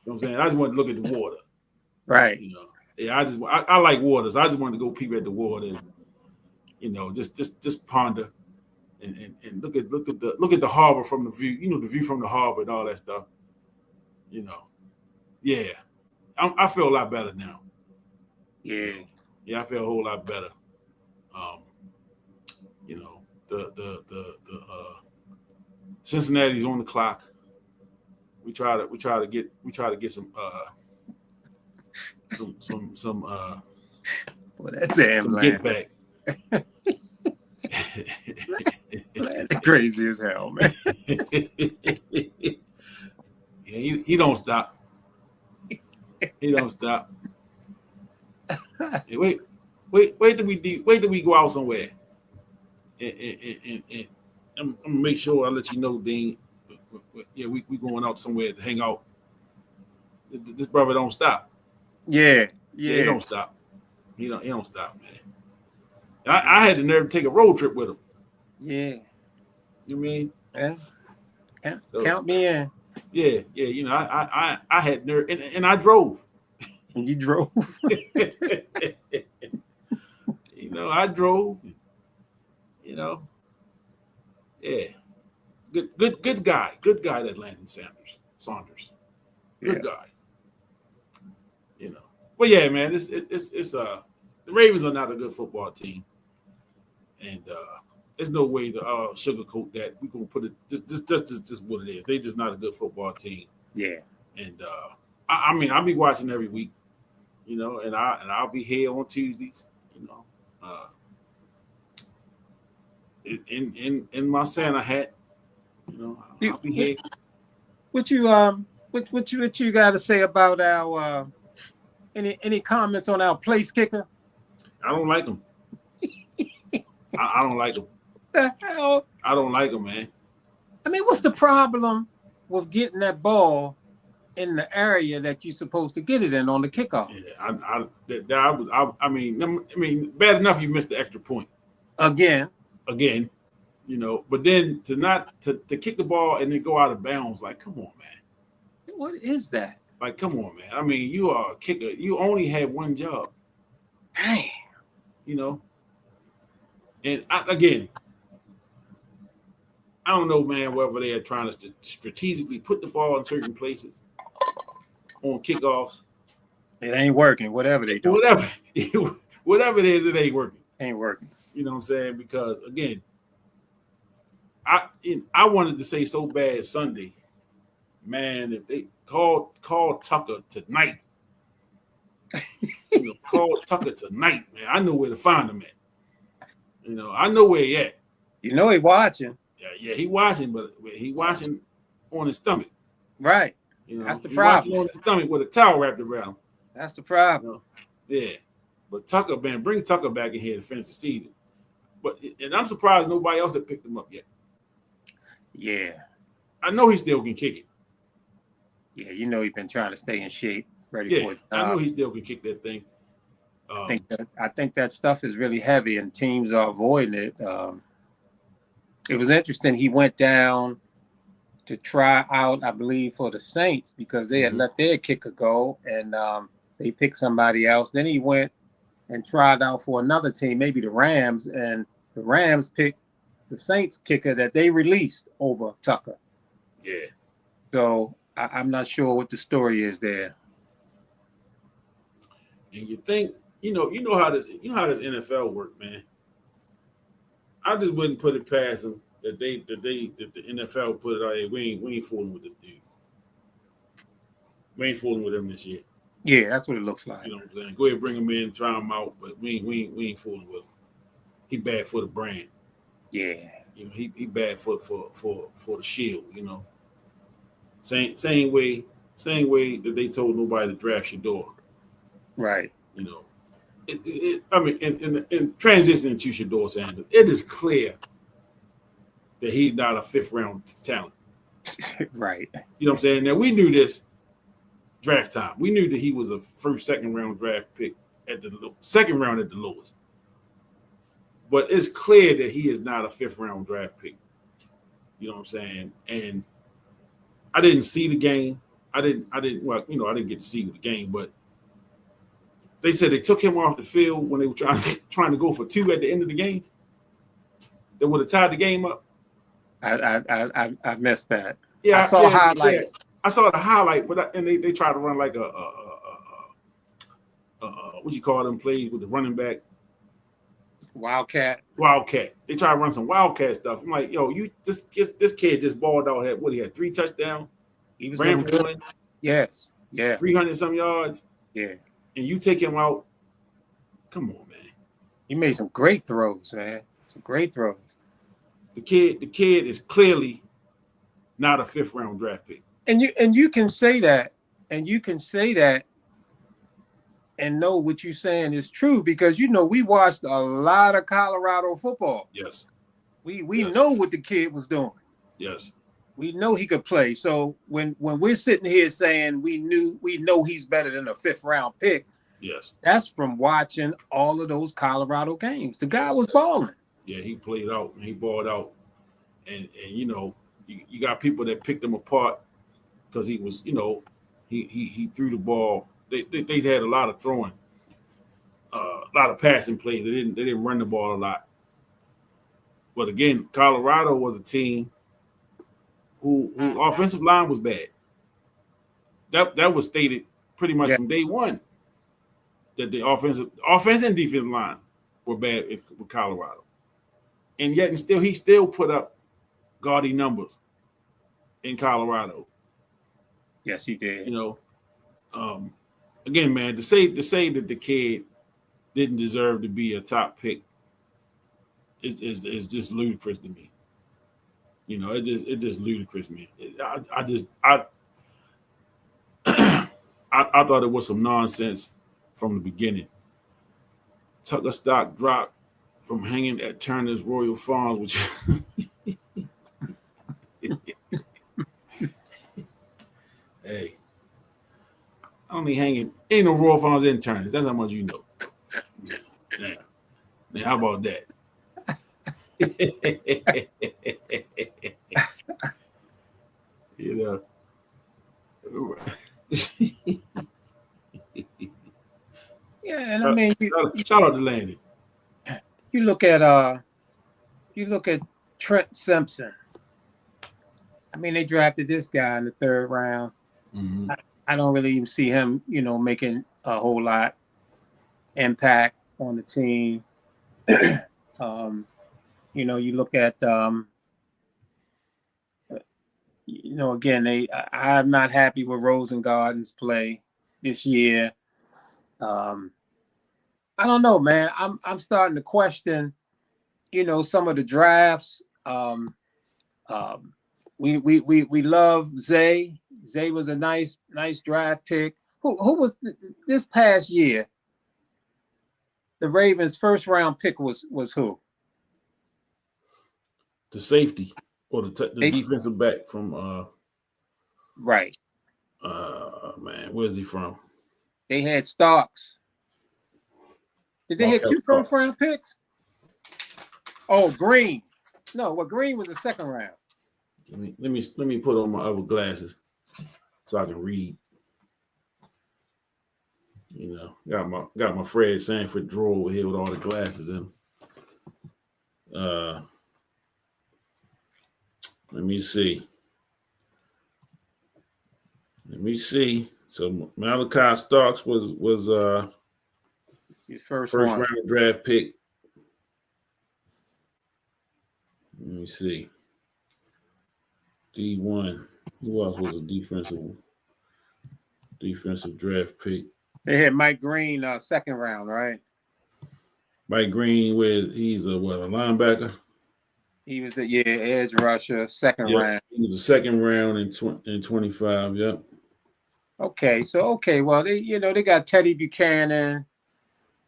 what I'm saying? I just wanted to look at the water. Right. You know. Yeah, I like waters. I just wanted to go peep at the water and, you know, just ponder and look at the harbor from the view. You know, the view from the harbor and all that stuff. You know, yeah, I feel a lot better now. Yeah. Yeah, I feel a whole lot better. You know, the Cincinnati's on the clock. We try to get some well, that damn some land. get back. Crazy as hell, man. Yeah, he don't stop. He don't stop. Hey, wait till we go out somewhere. And I'm gonna make sure I let you know, Dean. Yeah, we going out somewhere to hang out. This brother don't stop. Yeah. He don't stop. He don't stop, man. I had the nerve to take a road trip with him. Yeah. You mean? Yeah. Count me in. Yeah. You know, I had nerve, and I drove. And you drove. You know, I drove. You know, yeah. Good guy. Good guy, that Landon Saunders. Good guy. You know. But yeah, man, it's the Ravens are not a good football team. And there's no way to sugarcoat that. We're gonna put it just what it is. They're just not a good football team. Yeah. And I mean, I'll be watching every week, you know, and I'll be here on Tuesdays, you know. In my Santa hat, you know, I'll be here. What you got to say about our any comments on our place kicker? I don't like him. I don't like him. The hell? I don't like him, man. I mean, what's the problem with getting that ball in the area that you're supposed to get it in on the kickoff? Yeah, I mean, bad enough you missed the extra point Again, you know. But then to kick the ball and then go out of bounds, like, come on, man. what is that? Like, come on, man. I mean, you are a kicker. You only have one job. Dang. You know. And I don't know, man, whether they are trying to strategically put the ball in certain places on kickoffs. It ain't working, whatever they do. Whatever it is, it ain't working. Ain't working. You know what I'm saying? Because, again, I wanted to say so bad Sunday, man, if they call Tucker tonight, you know, call Tucker tonight, man, I know where to find him at. You know, I know where he at. You know he watching. Yeah, he watching, but he watching on his stomach. Right. You know, that's the he problem. watching on his stomach with a towel wrapped around him. That's the problem. You know? Yeah. But Tucker, man, bring Tucker back in here to finish the season. And I'm surprised nobody else had picked him up yet. Yeah. I know he still can kick it. Yeah, you know he's been trying to stay in shape, ready for it. I know he still can kick that thing. I think that stuff is really heavy, and teams are avoiding it. It was interesting. He went down to try out, I believe, for the Saints because they had let their kicker go, and they picked somebody else. Then he went and tried out for another team, maybe the Rams, and the Rams picked the Saints kicker that they released over Tucker. Yeah. So I'm not sure what the story is there. And you think, you know how this NFL work, man. I just wouldn't put it past them that the NFL put it out. Hey, we ain't fooling with this dude. We ain't fooling with him this year. Yeah, that's what it looks like. You know what I'm saying? Go ahead, bring him in, try him out, but we ain't fooling with him. He bad for the brand. Yeah. You know, he bad for the shield. You know, same way that they told nobody to draft Shador. Right. You know, I mean, in transitioning to Shador Sanders, it is clear that he's not a fifth round talent. Right. You know what I'm saying? Now we knew this draft time. We knew that he was a second round draft pick at the second round at the lowest. But it's clear that he is not a fifth round draft pick. You know what I'm saying? And I didn't see the game. I didn't get to see the game, but they said they took him off the field when they were trying to go for 2 at the end of the game. They would have tied the game up. I missed that. Yeah, I saw highlights. Yeah. I saw the highlight, but they tried to run like a what you call them plays with the running back. Wildcat. They try to run some Wildcat stuff. I'm like, yo, this kid just balled out. He had 3 touchdowns. He was ran for 1. Yes. Yeah. 300 some yards. Yeah. And you take him out. Come on, man. He made some great throws, man. Some great throws. The kid is clearly not a fifth round draft pick. And you can say that, and know what you're saying is true because we watched a lot of Colorado football. Yes. We know what the kid was doing. Yes. We know he could play. So when we're sitting here saying we know he's better than a fifth round pick, yes, that's from watching all of those Colorado games. The guy was balling. Yeah, he played out and he balled out. And you got people that picked him apart because he was, he threw the ball. They had a lot of throwing, a lot of passing plays. They didn't run the ball a lot. But again, Colorado was a team who offensive line was bad. That was stated pretty much from day one that the offense and defensive line were bad with Colorado, and yet he still put up gaudy numbers in Colorado. Yes, he did. Again, man, to say that the kid didn't deserve to be a top pick is just ludicrous to me. It just ludicrous, man. I thought it was some nonsense from the beginning. Tucker stock dropped from hanging at Turner's Royal Farms, which hey, I don't be hanging. Ain't no Royal Farms in Turner's. That's how much you know. Yeah. Now, how about that? Yeah, and I mean, shout out to Landy. You look at Trent Simpson. I mean, they drafted this guy in the 3rd round. Mm-hmm. I don't really even see him, making a whole lot impact on the team. You look at, again, I'm not happy with Rosengarten's play this year. I don't know, man. I'm starting to question, some of the drafts. We love Zay. Zay was a nice draft pick. Who was this past year? The Ravens' 1st round pick was who? The safety or the defensive back from right. Man, where's he from? They had Starks. Did they have 2 first round picks? Oh, Green. No, Green was a 2nd round. Let me put on my other glasses so I can read. Got my Fred Sanford drawer over here with all the glasses in them. Let me see. me see. So Malachi Starks was his first first one. round draft pick. Let me see. D1. Who else was a defensive draft pick? They had Mike Green, second round, right? Mike Green, where he's a linebacker. He was the edge rusher, second Yep. round. He was the second round in 25. Yep. Okay, well they got Teddy Buchanan,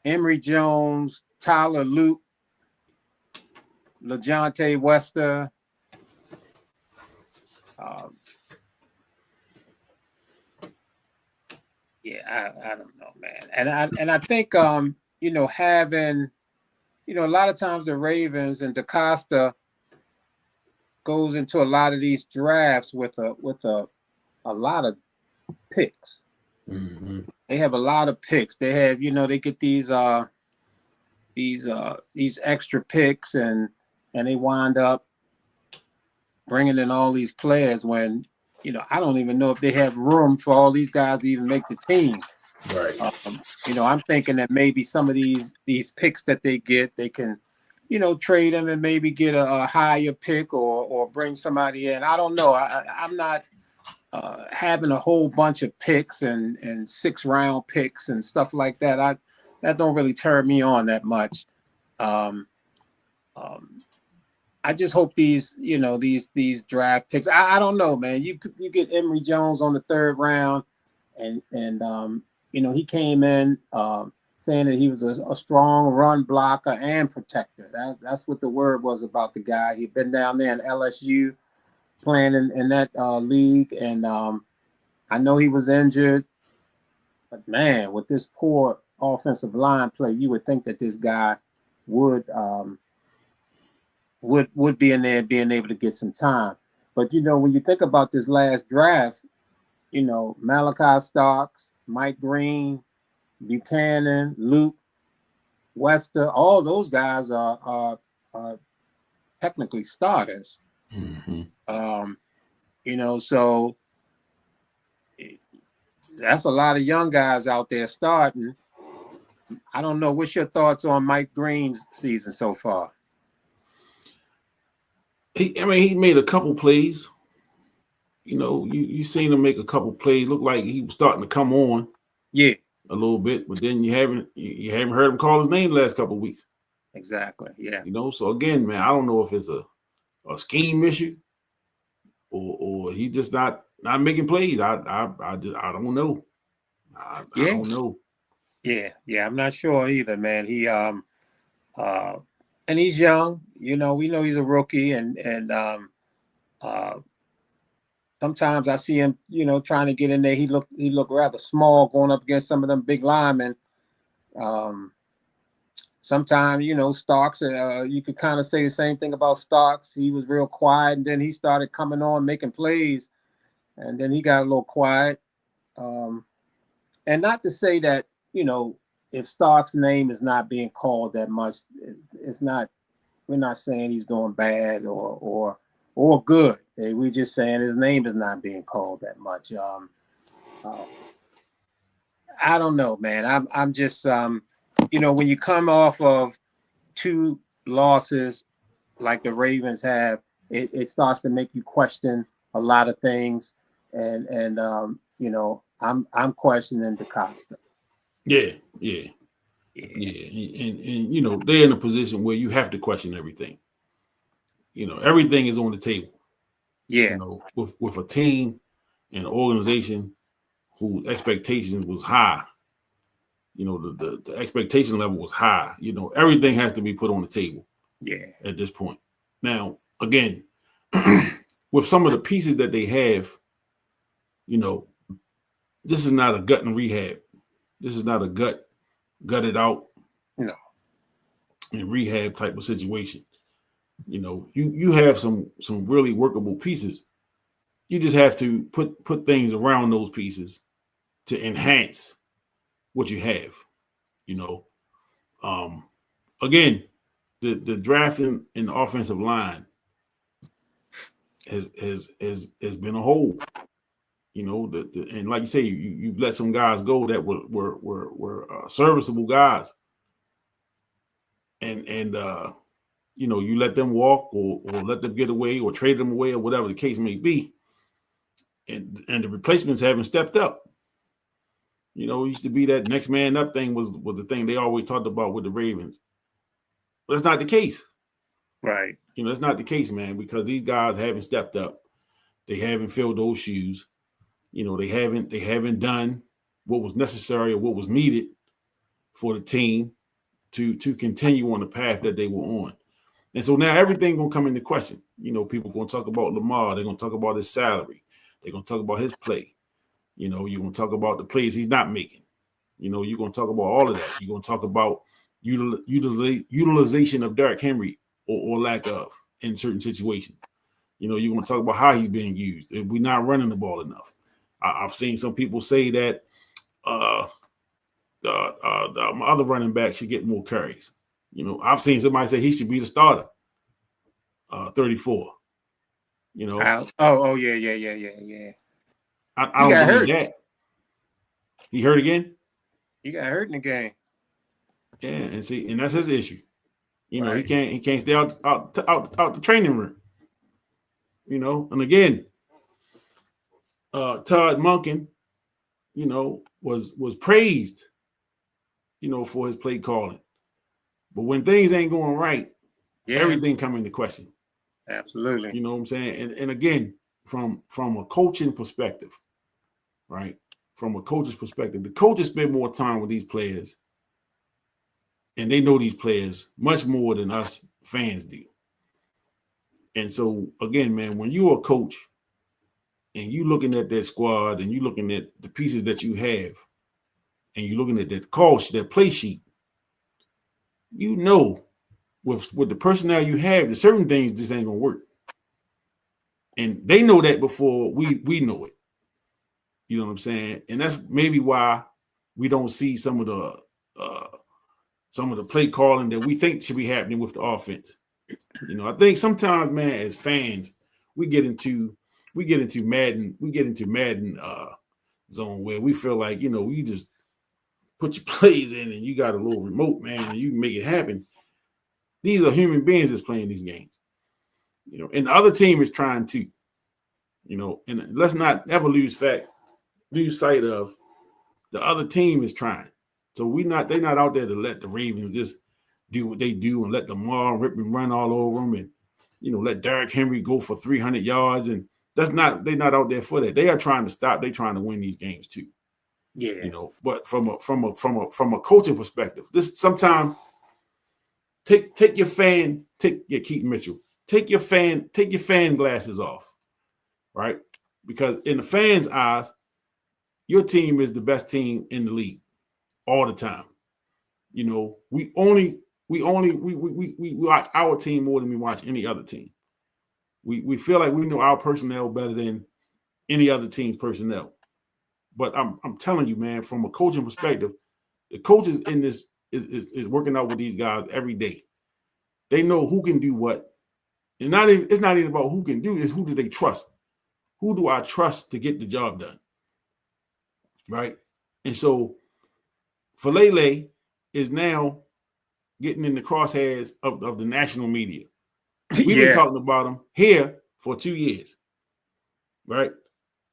Emory Jones, Tyler Luke, LaJohntay Wester. I don't know, man, and I think having a lot of times the Ravens and DaCosta goes into a lot of these drafts with a lot of picks. Mm-hmm. They have a lot of picks. They have they get these extra picks and they wind up bringing in all these players when I don't even know if they have room for all these guys to even make the team. Right. I'm thinking that maybe some of these picks that they get, they can, trade them and maybe get a higher pick or bring somebody in. I don't know. I'm not having a whole bunch of picks and 6-round picks and stuff like that. That don't really turn me on that much. I just hope these draft picks. I don't know, man. You get Emory Jones on the 3rd round, and he came in saying that he was a strong run blocker and protector. That's what the word was about the guy. He'd been down there in LSU playing in that league, and I know he was injured, but man, with this poor offensive line play, you would think that this guy would be in there being able to get some time. But when you think about this last draft, Malachi Starks, Mike Green, Buchanan, Luke, Wester, all those guys are technically starters. Mm-hmm. So that's a lot of young guys out there starting. I don't know. What's your thoughts on Mike Green's season so far? He made a couple plays. You seen him make a couple plays. Looked like he was starting to come on. Yeah. A little bit, but then you haven't heard him call his name the last couple of weeks. Exactly. Yeah. So again, man, I don't know if it's a scheme issue or he just not making plays. I don't know. I don't know. Yeah, I'm not sure either, man. He and he's young. We know he's a rookie, and sometimes I see him, trying to get in there. He looked rather small going up against some of them big linemen. Sometimes, Starks, you could kind of say the same thing about Starks. He was real quiet, and then he started coming on, making plays, and then he got a little quiet. And not to say that, if Starks' name is not being called that much, it's not. We're not saying he's doing bad or good. We're just saying his name is not being called that much. I don't know, man. I'm just when you come off of 2 losses like the Ravens have, it starts to make you question a lot of things, and I'm questioning DaCosta. Yeah. And they're in a position where you have to question everything. Everything is on the table. Yeah. With a team and an organization whose expectations was high. The expectation level was high. Everything has to be put on the table. Yeah. At this point. Now, again, with some of the pieces that they have, this is not a gut and rehab. This is not a gutted out and rehab type of situation. You have some really workable pieces. You just have to put things around those pieces to enhance what you have. Again, the drafting in the offensive line has been a hole. You know, and like you say, you've let some guys go that were serviceable guys, and you know, you let them walk or let them get away or trade them away or whatever the case may be, and the replacements haven't stepped up. You know, it used to be that next man up thing was the thing they always talked about with the Ravens, but it's not the case. Right. You know, it's not the case, man, because these guys haven't stepped up. They haven't filled those shoes. You know, they haven't done what was necessary or what was needed for the team to continue on the path that they were on. And so now everything gonna come into question. You know, people gonna talk about Lamar. They're gonna talk about his salary. They're gonna talk about his play. You know, you're gonna talk about the plays he's not making. You know, you're gonna talk about all of that. You're gonna talk about utilization of Derrick Henry or lack of in certain situations. You know, you're gonna talk about how he's being used. If we're not running the ball enough. I've seen some people say that the other running back should get more carries. You know, I've seen somebody say he should be the starter. 34. You know. Yeah. I don't got believe hurt. that. He hurt again? He got hurt in the game. Yeah, and that's his issue. You know, Right. he can't stay out the training room. You know, and again, Todd Monken, you know, was praised, you know, for his play calling. But when things ain't going right, everything come into question. Absolutely. You know what I'm saying? And again, from a coaching perspective, right? From a coach's perspective, the coaches spend more time with these players, and they know these players much more than us fans do. And so, again, man, when you're a coach and you're looking at that squad and you're looking at the pieces that you have and you're looking at that that play sheet, you know with the personnel you have, that certain things just ain't going to work. And they know that before we know it. You know what I'm saying? And that's maybe why we don't see some of the play calling that we think should be happening with the offense. You know, I think sometimes, man, as fans, we get into Madden zone where we feel like, you know, you just put your plays in and you got a little remote, man, and you can make it happen. These are human beings that's playing these games. You know, and the other team is trying to. You know, and let's not ever lose sight of the other team is trying. So they're not out there to let the Ravens just do what they do and let Lamar rip and run all over them and, you know, let Derrick Henry go for 300 yards. And they're not out there for that. They are trying to stop. They're trying to win these games too. Yeah. You know, but from a coaching perspective, this sometimes take your Keaton Mitchell, take your fan glasses off. Right? Because in the fans' eyes, your team is the best team in the league all the time. You know, we watch our team more than we watch any other team. We feel like we know our personnel better than any other team's personnel. But I'm telling you, man, from a coaching perspective, the coaches in this is working out with these guys every day. They know who can do what. And it's not even about who can do, it's who do they trust. Who do I trust to get the job done? Right? And so Falele is now getting in the crosshairs of the national media. We've been talking about him here for 2 years. Right?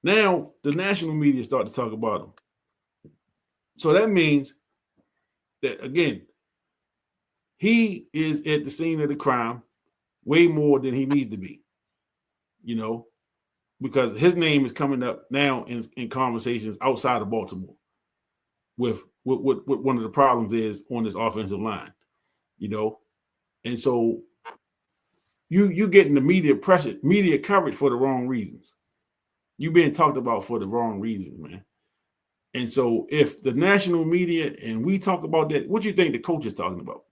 Now the national media start to talk about him. So that means that, again, he is at the scene of the crime way more than he needs to be. You know? Because his name is coming up now in conversations outside of Baltimore with what one of the problems is on this offensive line, you know? And so you getting the media coverage for the wrong reasons. You being talked about for the wrong reasons, man. And so if the national media and we talk about that, what do you think the coach is talking about?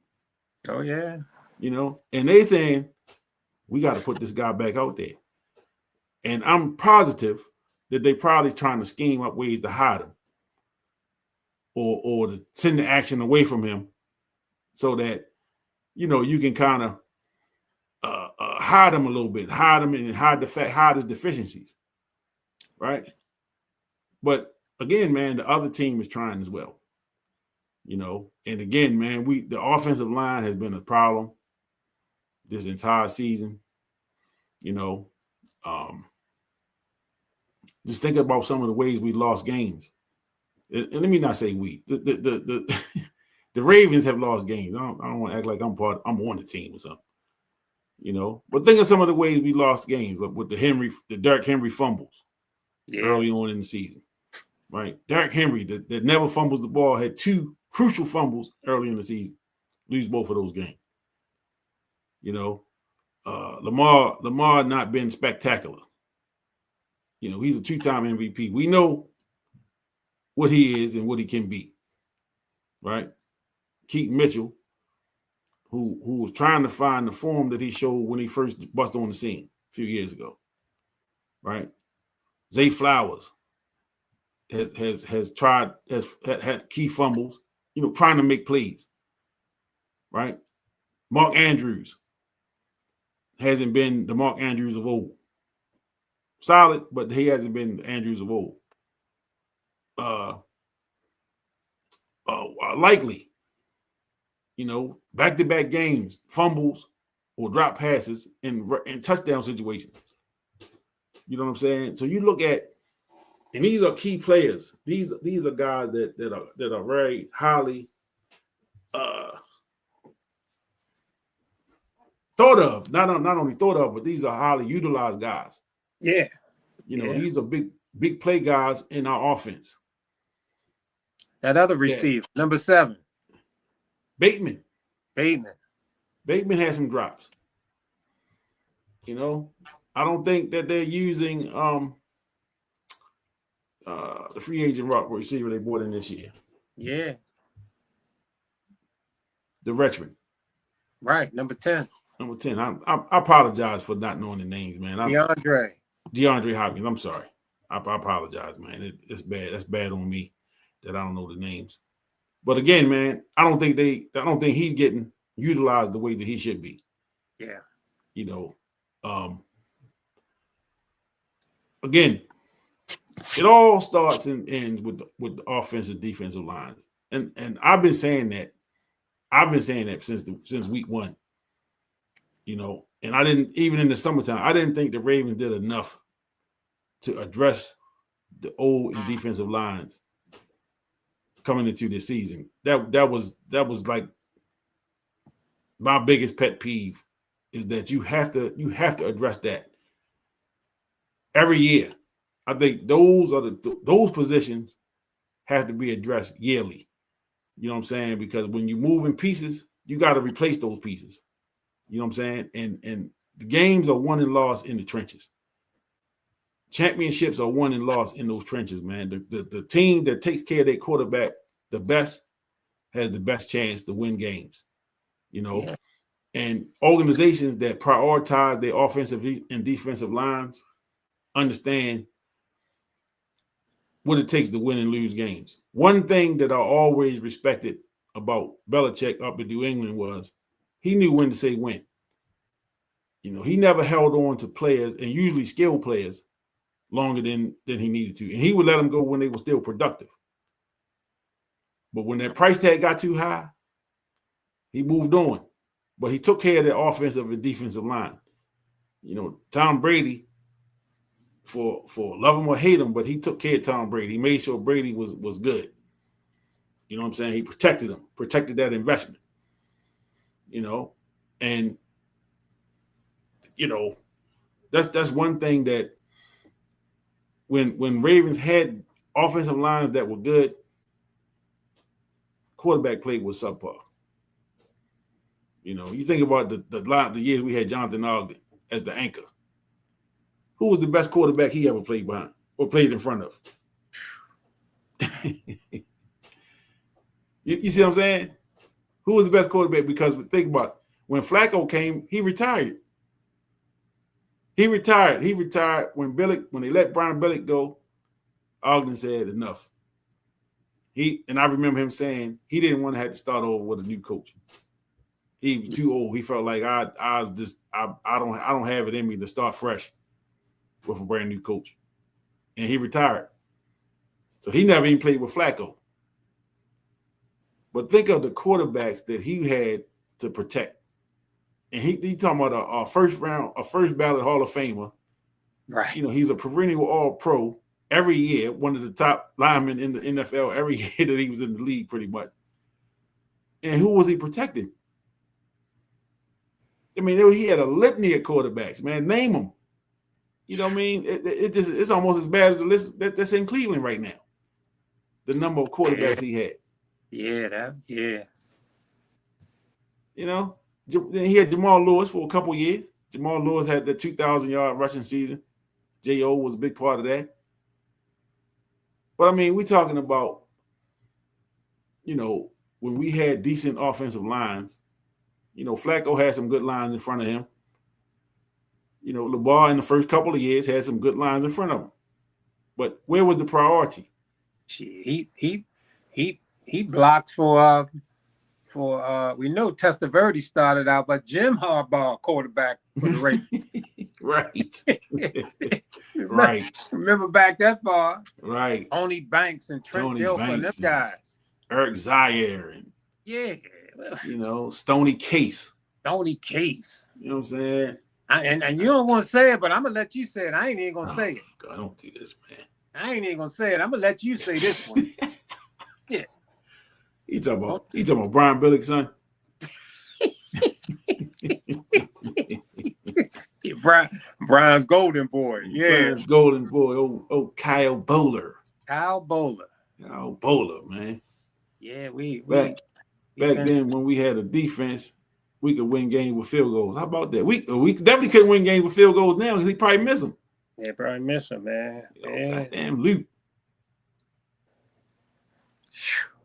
Oh, yeah. You know, and they saying, we got to put this guy back out there. And I'm positive that they probably trying to scheme up ways to hide him or to send the action away from him so that, you know, you can kind of hide him a little bit, hide him and hide his deficiencies, right? But again, man, the other team is trying as well. You know, and again, man, the offensive line has been a problem this entire season. You know, just think about some of the ways we lost games. And let me not say we. The Ravens have lost games. I don't want to act like I'm on the team or something. You know, but think of some of the ways we lost games, like with the Derrick Henry fumbles early on in the season, right? Derrick Henry that never fumbles the ball had 2 crucial fumbles early in the season, lose both of those games. You know, Lamar not been spectacular. You know, he's a 2-time MVP. We know what he is and what he can be, right? Keaton Mitchell, who was trying to find the form that he showed when he first busted on the scene a few years ago, right? Zay Flowers has had key fumbles, you know, trying to make plays, right? Mark Andrews hasn't been the Mark Andrews of old. Solid, but he hasn't been the Andrews of old. Likely, you know, back-to-back games, fumbles or drop passes in touchdown situations. You know what I'm saying? So you look at, and these are key players. These are guys that are very highly thought of. Not only thought of, but these are highly utilized guys. Yeah. You know, these are big play guys in our offense. That other receiver, number 7. Bateman. Bateman has some drops. You know, I don't think that they're using the free agent rock receiver they brought in this year. Yeah. The veteran. Right, number 10. Number 10. I apologize for not knowing the names, man. DeAndre Hopkins. I'm sorry. I apologize, man. It's bad. That's bad on me that I don't know the names. But again, man, I don't think he's getting utilized the way that he should be. Yeah. You know, again, it all starts and ends with the offensive defensive lines. And I've been saying that. Since week 1. You know, and I didn't, even in the summertime, I didn't think the Ravens did enough to address the old and defensive lines coming into this season. That was like my biggest pet peeve, is that you have to address that every year. I think those positions have to be addressed yearly. You know what I'm saying? Because when you move in pieces, you got to replace those pieces. You know what I'm saying? And the games are won and lost in the trenches. Championships are won and lost in those trenches, man. The team that takes care of their quarterback the best has the best chance to win games. You know, and organizations that prioritize their offensive and defensive lines understand what it takes to win and lose games. One thing that I always respected about Belichick up in New England was he knew when to say when. You know, he never held on to players, and usually skilled players, longer than he needed to. And he would let them go when they were still productive. But when that price tag got too high, he moved on. But he took care of the offensive and defensive line. You know, Tom Brady, for love him or hate him, but he took care of Tom Brady. He made sure Brady was good. You know what I'm saying? He protected him, protected that investment. You know, and you know, that's one thing that when Ravens had offensive lines that were good, quarterback play was subpar. You know, you think about the years we had Jonathan Ogden as the anchor. Who was the best quarterback he ever played behind or played in front of? you see what I'm saying? Who was the best quarterback? Because think about it. When Flacco came, he retired. He retired when they let Brian Billick go. Ogden said enough. I remember him saying he didn't want to have to start over with a new coach. He was too old. He felt like I don't have it in me to start fresh with a brand new coach, and he retired. So he never even played with Flacco. But think of the quarterbacks that he had to protect. And he talking about a first ballot Hall of Famer. Right. You know, he's a perennial All-Pro every year, one of the top linemen in the NFL every year that he was in the league, pretty much. And who was he protecting? I mean, he had a litany of quarterbacks, man. Name them. You know what I mean? It's almost as bad as the list that's in Cleveland right now. The number of quarterbacks he had. Yeah. You know, he had Jamal Lewis for a couple years. Jamal Lewis had the 2,000-yard rushing season. J.O. was a big part of that. But, I mean, we're talking about, you know, when we had decent offensive lines, you know, Flacco had some good lines in front of him. You know, LeBar in the first couple of years had some good lines in front of him. But where was the priority? He blocked for we know Testaverde started out, but Jim Harbaugh quarterback for the Ravens. Right. Right. Remember back that far? Right. Tony Banks and Trent Dilfer and them guys. Eric Zaire and you know, Stoney Case. You know what I'm saying? And you don't want to say it, but I'm gonna let you say it. I ain't even gonna say it. God, don't do this, man. I ain't even gonna say it. I'm gonna let you say this one. Yeah. You talking about Brian Billick's son? Brian's golden boy. Yeah. Brian's golden boy. Oh, Kyle Bowler. Kyle Bowler, man. Yeah, back then when we had a defense, we could win games with field goals. How about that? We definitely couldn't win games with field goals now because he probably miss them. Yeah, probably miss him, man. Damn Luke.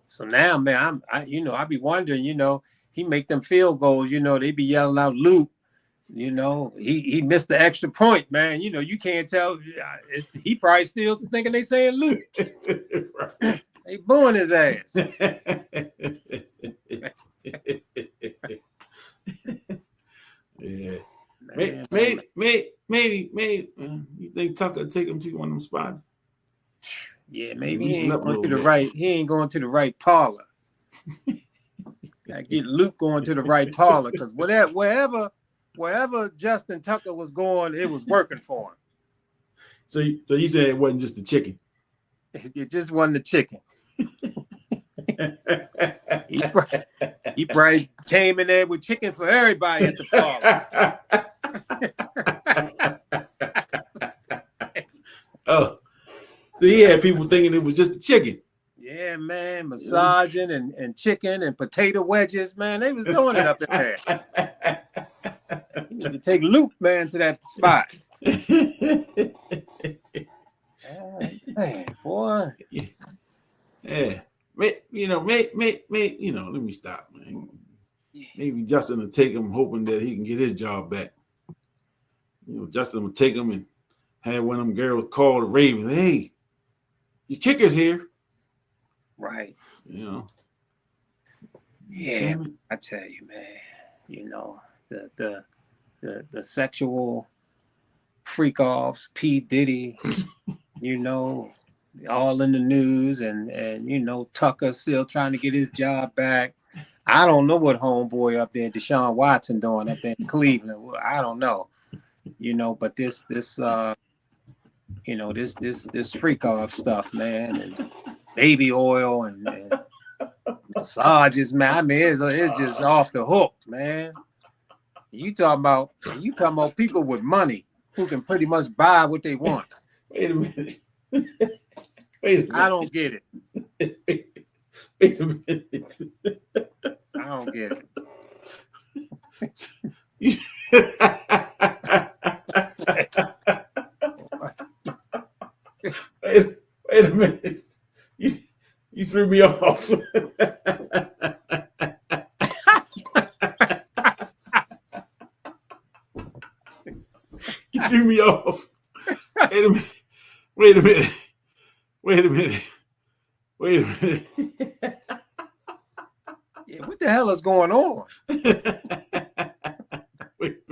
So now, man, I be wondering, you know, he make them field goals, you know, they be yelling out Luke, you know, he missed the extra point, man. You know, you can't tell. He probably still thinking they saying Luke. Right. They booing his ass. Yeah. Maybe. You think Tucker take him to one of them spots? Yeah, maybe he ain't going to the right. He ain't going to the right parlor. Gotta get Luke going to the right parlor because wherever Justin Tucker was going, it was working for him. So you said it wasn't just the chicken. It just wasn't the chicken. He probably came in there with chicken for everybody at the parlor. Oh, so he had people thinking it was just the chicken. Yeah, man, massaging and chicken and potato wedges, man. They was doing it up in there. You need to take Luke, man, to that spot. Man, boy. Yeah. You know, let me stop, man. Maybe Justin will take him hoping that he can get his job back. You know, Justin will take him and have one of them girls call the Ravens. Hey, your kicker's here. Right. You know. Yeah, I tell you, man. You know, the sexual freak offs, P. Diddy, you know, all in the news, and you know, Tucker still trying to get his job back. I don't know what homeboy up there, Deshaun Watson, doing up there in Cleveland. I don't know, you know, but this you know, this freak off stuff, man, and baby oil and massages, man. I mean, it's just off the hook, man. You talking about people with money who can pretty much buy what they want. Wait a minute. I don't get it. Wait a minute. I don't get it. Wait a minute. You threw me off. You threw me off. Wait a minute. Yeah, what the hell is going on? Wait.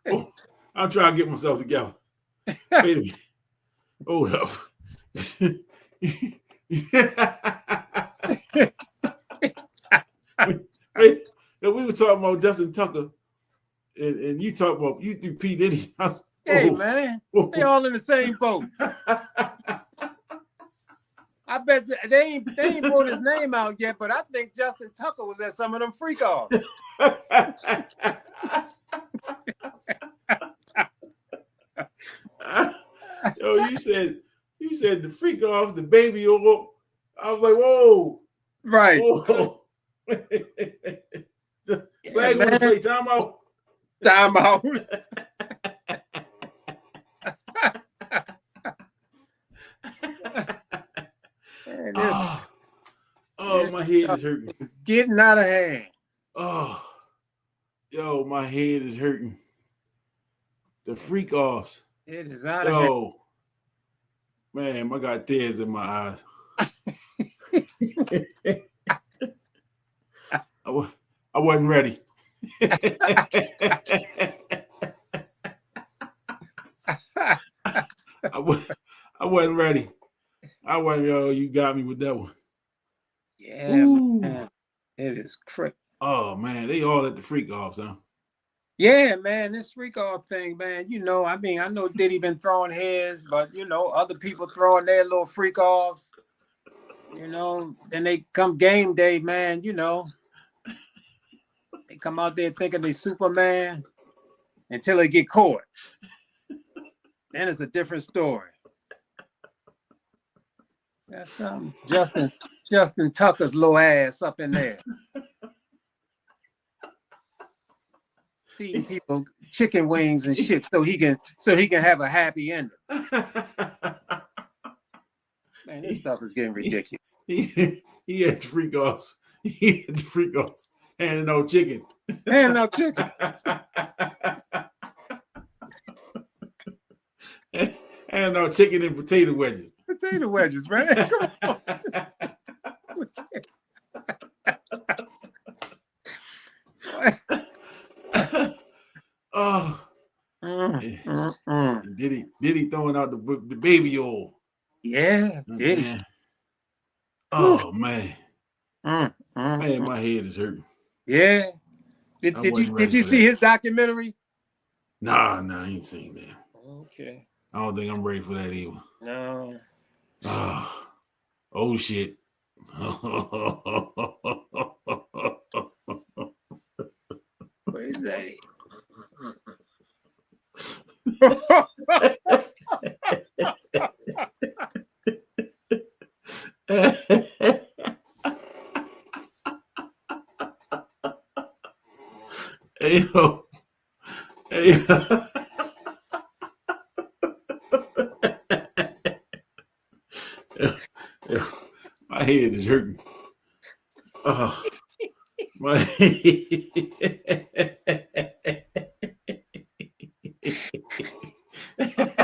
Oh, I'm trying to get myself together. Wait a minute. Hold up. we were talking about Justin Tucker, and you talk about you threw P. Diddy. Hey, man, they all in the same boat. I bet they ain't brought his name out yet, but I think Justin Tucker was at some of them freak offs. Yo, you said the freak off, the baby oil. I was like, whoa, Right. whoa. The flag want to play timeout. Timeout. Man, oh, my head is hurting. It's getting out of hand. Oh, yo, my head is hurting. The freak offs. It is out of hand. Yo, man, I got tears in my eyes. I wasn't ready. I wasn't ready. Yo, you got me with that one. Yeah, man. It is crazy. Oh man, they all at the freak offs, huh? Yeah, man, this freak off thing, man. You know, I mean, I know Diddy been throwing his, but you know, other people throwing their little freak offs. You know, then they come game day, man. You know, they come out there thinking they Superman until they get caught. Then it's a different story. That's something. Justin Tucker's little ass up in there. Feeding people chicken wings and shit so he can have a happy ending. Man, this stuff is getting ridiculous. He had the freak offs. He had the freak offs. And no chicken. And no chicken. And no chicken and potato wedges. Potato wedges, man. Come on. Oh, Diddy throwing out the baby oil. Yeah, Diddy. Man. Oh man, man, my head is hurting. Yeah. Did you see his documentary? Nah, I ain't seen that. Okay. I don't think I'm ready for that either. No. Oh shit. What is that? Hey yo. My head is hurting. My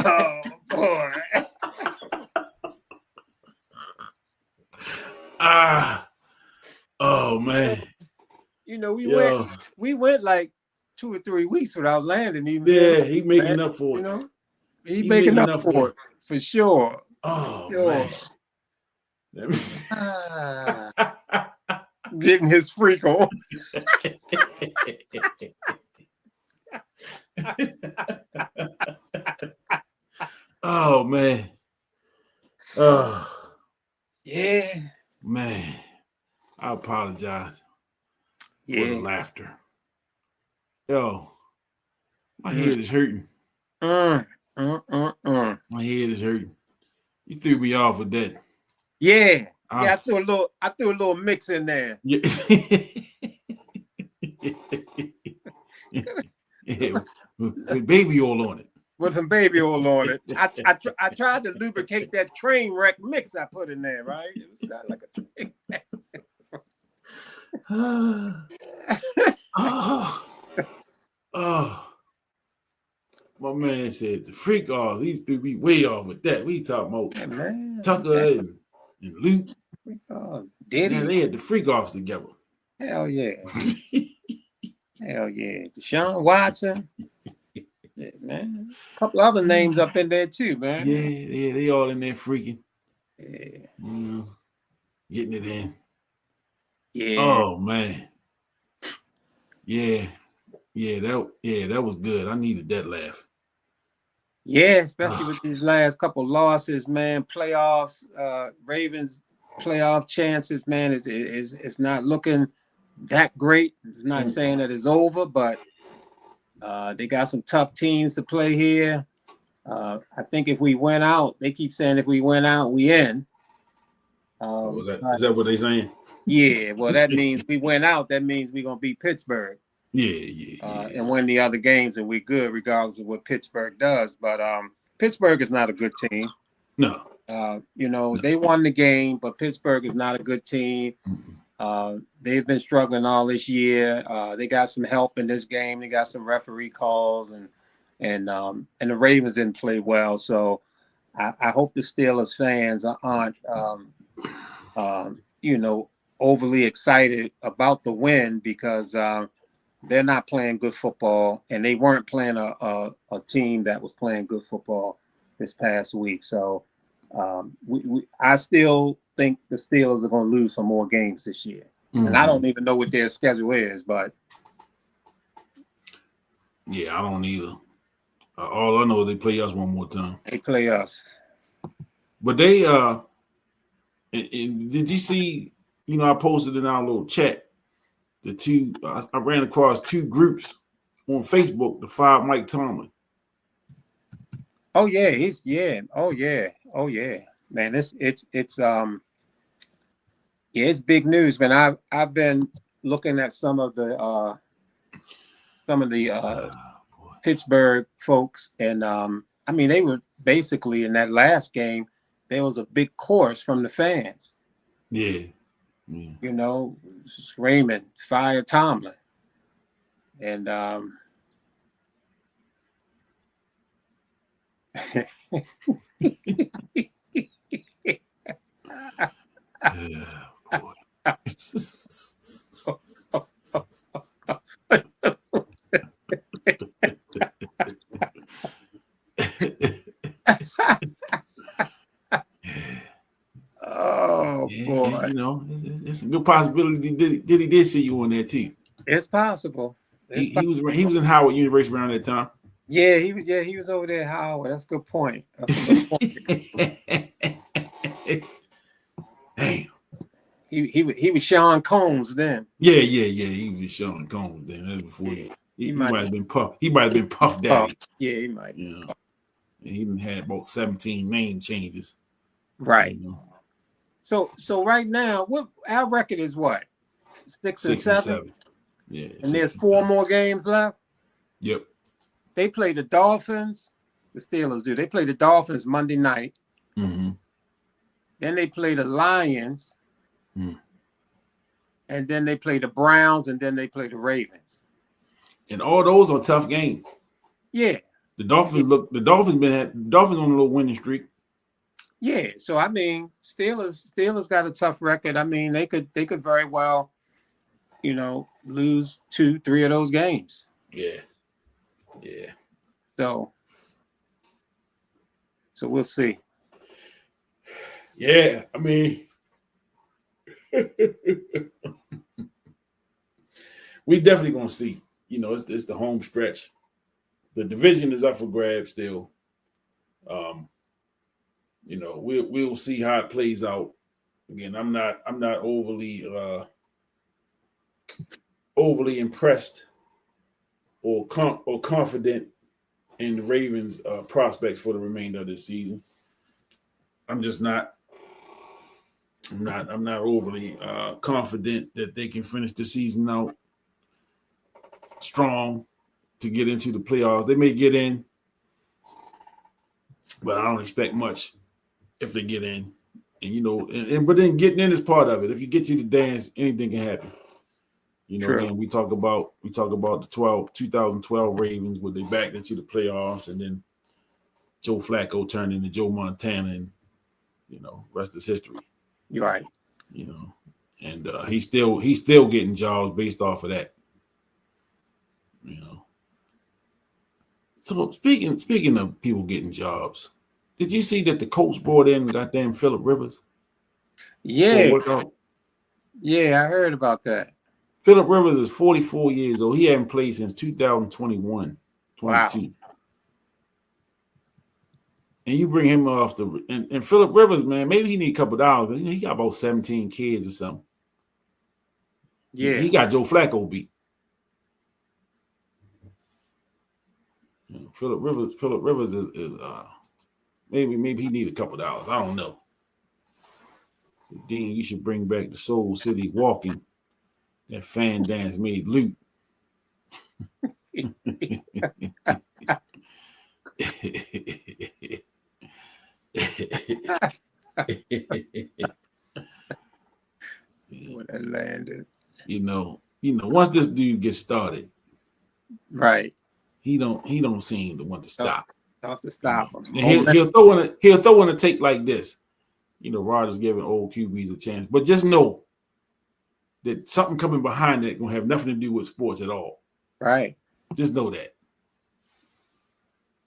Oh boy. Oh man. You know, we went like 2 or 3 weeks without landing. Yeah, he making up for it. You know, he making up for it for sure. Oh Sure. man. Getting his freak on. Oh man. Oh Yeah. man. I apologize for the laughter. Yo, my head is hurting. My head is hurting. You threw me off with that. Yeah. I threw a little mix in there. Yeah. With baby oil on it. With some baby oil on it. I tried to lubricate that train wreck mix I put in there, right? It was kind of like a train wreck. My man said the freak offs. He threw me way off with that. We talking about Tucker and Luke. Diddy. Man, they had the freak offs together. Hell yeah. Hell yeah. Deshaun Watson. Yeah, man. A couple other names up in there too, man. Yeah, they all in there freaking. Yeah. Getting it in. Yeah. Oh man. Yeah. That was good. I needed that laugh. Yeah, especially with these last couple losses, man. Playoffs, Ravens playoff chances, man, is not looking that great. It's not saying that it's over, but they got some tough teams to play here. I think if we went out, they keep saying if we went out, we in. Is that what they saying? Yeah, well, that means we went out. That means we're gonna beat Pittsburgh. Yeah. And win the other games, and we're good regardless of what Pittsburgh does. But Pittsburgh is not a good team. No. They won the game, but Pittsburgh is not a good team. They've been struggling all this year. They got some help in this game. They got some referee calls, and the Ravens didn't play well. So I hope the Steelers fans aren't overly excited about the win, because they're not playing good football, and they weren't playing a team that was playing good football this past week. So I still think the Steelers are going to lose some more games this year. Mm-hmm. And I don't even know what their schedule is, but. Yeah, I don't either. All I know is they play us one more time. They play us. But they, did you see, I posted in our little chat, I ran across two groups on Facebook to fire Mike Tomlin. Oh yeah, Oh yeah. Man, it's big news, man. I've been looking at some of the Pittsburgh folks, and they were basically in that last game, there was a big chorus from the fans. Yeah. Raymond, fire Tomlin. And boy. Oh boy! It's a good possibility. Did he did see you on that too? It's possible. He was in Howard University around that time. Yeah, he was over there at Howard. That's a good point. Damn. He was Sean Combs then. Yeah. He was Sean Combs then. That was before he might have been Puff. He might have been Puff Daddy. Yeah, he might. And he even had about 17 name changes. Right. So right now, what our record is? What 6 and 7? Yeah. And there's 4 more games left. Yep. They play the Dolphins. The Steelers do. They play the Dolphins Monday night. Mm-hmm. Then they play the Lions. Mm. And then they play the Browns, and then they play the Ravens. And all those are tough games. Yeah. The Dolphins on a little winning streak. Yeah. So Steelers got a tough record. They could very well, lose 2-3 of those games. Yeah. So we'll see. Yeah, we definitely gonna see. It's the home stretch. The division is up for grabs still. We'll see how it plays out. Again, I'm not overly impressed or confident in the Ravens' prospects for the remainder of this season. I'm just not. I'm not overly confident that they can finish the season out strong to get into the playoffs. They may get in, but I don't expect much if they get in. And but then getting in is part of it. If you get to the dance, anything can happen. Again, we talk about the 2012 Ravens where they backed into the playoffs, and then Joe Flacco turned into Joe Montana, and rest is history. You're right. And he's still getting jobs based off of that. So speaking of people getting jobs, Did you see that the Colts brought in goddamn Phillip Rivers? Yeah, Workout? yeah, I heard about that. Phillip Rivers is 44 years old. He hadn't played since 2021, 22. Wow. And you bring him off and Phillip Rivers, man, maybe he need a couple dollars. He got about 17 kids or something. Yeah. He got Joe Flacco beat. Phillip Rivers is maybe he need a couple dollars. I don't know. So Dean, you should bring back the Soul City Walking. That fan dance made loot. When it landed. You know, once this dude gets started, Right. he don't seem to want to stop. Have to stop him. And he'll throw in a take like this. You know, Rodgers giving old QBs a chance, but just know that something coming behind that gonna have nothing to do with sports at all. Right. Just know that.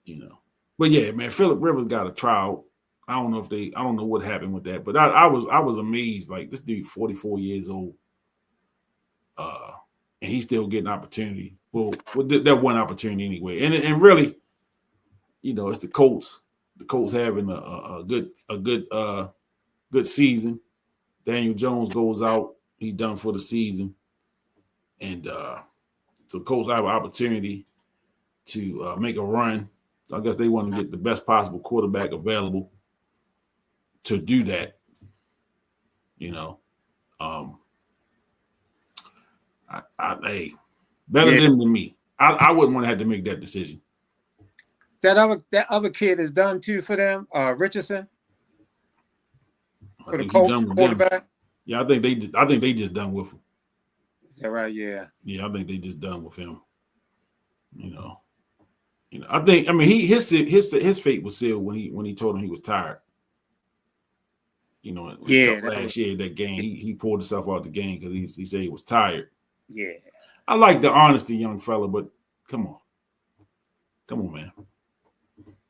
You know. But yeah, man, Phillip Rivers got a trial. I don't know what happened with that, but I was amazed. Like, this dude, 44 years old, and he's still getting opportunity. Well, that one opportunity anyway, and really, you know, it's the Colts. The Colts having a good season. Daniel Jones goes out. He's done for the season, and so Colts have an opportunity to make a run. So I guess they want to get the best possible quarterback available to do that. You know, hey, better them than me. I wouldn't want to have to make that decision. That other kid is done too for them, Richardson. For the Colts quarterback. Yeah, I think they just done with him. Is that right? Yeah. Yeah, I think they just done with him. You know, I mean, his fate was sealed when he told him he was tired. You know, last year that game, he pulled himself out the game because he said he was tired. Yeah. I like the honesty, young fella, but come on, man.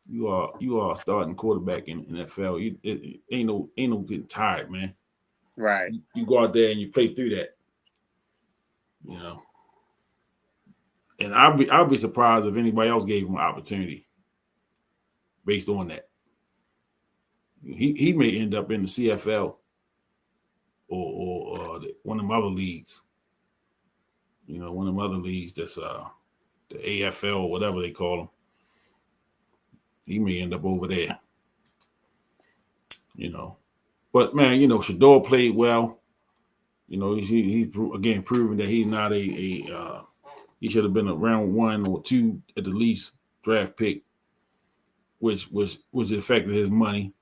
You are a starting quarterback in NFL. It ain't no getting tired, man. Right. You go out there and you play through that. You know. And I'll be surprised if anybody else gave him an opportunity based on that. He may end up in the CFL or one of them other leagues. You know, one of them other leagues that's the AFL or whatever they call them. He may end up over there. You know. But, man, you know, Shador played well. You know, he's again proving that he's not he should have been a round 1 or 2 at the least draft pick, which affected his money.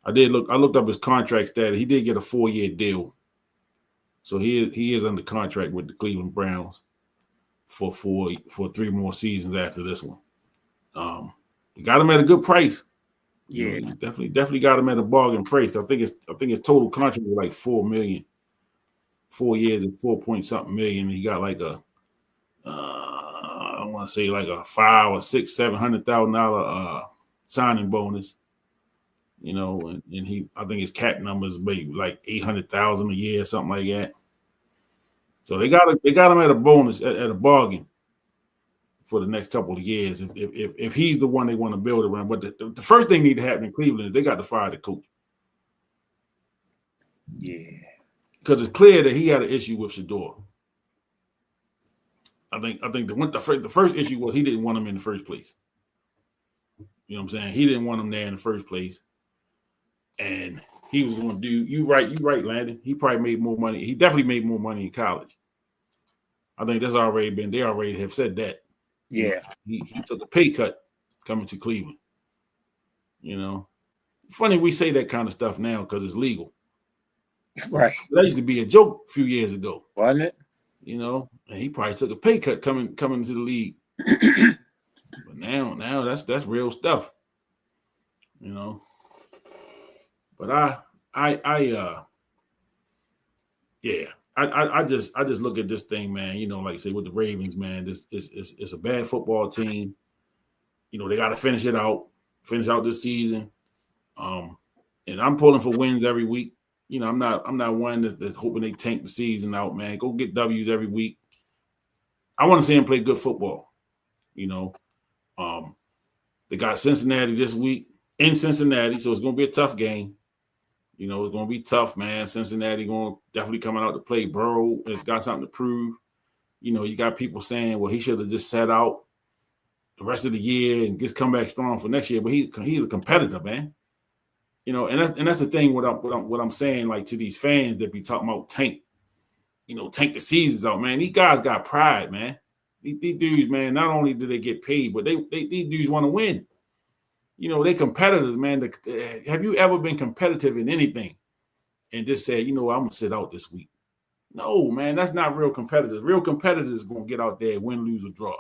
I looked up his contract status. He did get a 4-year deal. So he is under contract with the Cleveland Browns for 3 more seasons after this one. You got him at a good price. Yeah, you know, definitely got him at a bargain price. I think his total contract was like $4 million, 4 years and 4 point something million. He got like I want to say like a $500,000 or $700,000 signing bonus. You know, and I think his cap numbers maybe like $800,000 a year, something like that. So they got him at a bonus at a bargain for the next couple of years if he's the one they want to build around. But the first thing need to happen in Cleveland is they got to fire the coach. Yeah, because it's clear that he had an issue with Shador. I think the first issue was he didn't want him in the first place. You know what I'm saying? He didn't want him there in the first place. And he was going to do, you right, Landon. He probably made more money. He definitely made more money in college. I think that's already been, they already have said that. Yeah. He took a pay cut coming to Cleveland. You know, funny we say that kind of stuff now because it's legal. Right. That used to be a joke a few years ago. Wasn't it? You know, and he probably took a pay cut coming to the league. But now that's real stuff. You know. But I just look at this thing, man. You know, like I say with the Ravens, man, it's a bad football team. You know, they got to finish out this season. And I'm pulling for wins every week. You know, I'm not one that's hoping they tank the season out, man. Go get W's every week. I want to see him play good football. You know, they got Cincinnati this week in Cincinnati, so it's going to be a tough game. You know, it's going to be tough, man. Cincinnati going to definitely coming out to play. Burrow has got something to prove. You know, you got people saying, well, he should have just sat out the rest of the year and just come back strong for next year. But he's a competitor, man. You know, and that's the thing. What I'm saying, like to these fans that be talking about tank, you know, tank the seasons out, man. These guys got pride, man. These dudes, man. Not only do they get paid, but these dudes want to win. You know, they competitors, man. Have you ever been competitive in anything and just said, you know, I'm gonna sit out this week? No, man, that's not real competitors. Real competitors gonna get out there, win, lose, or draw.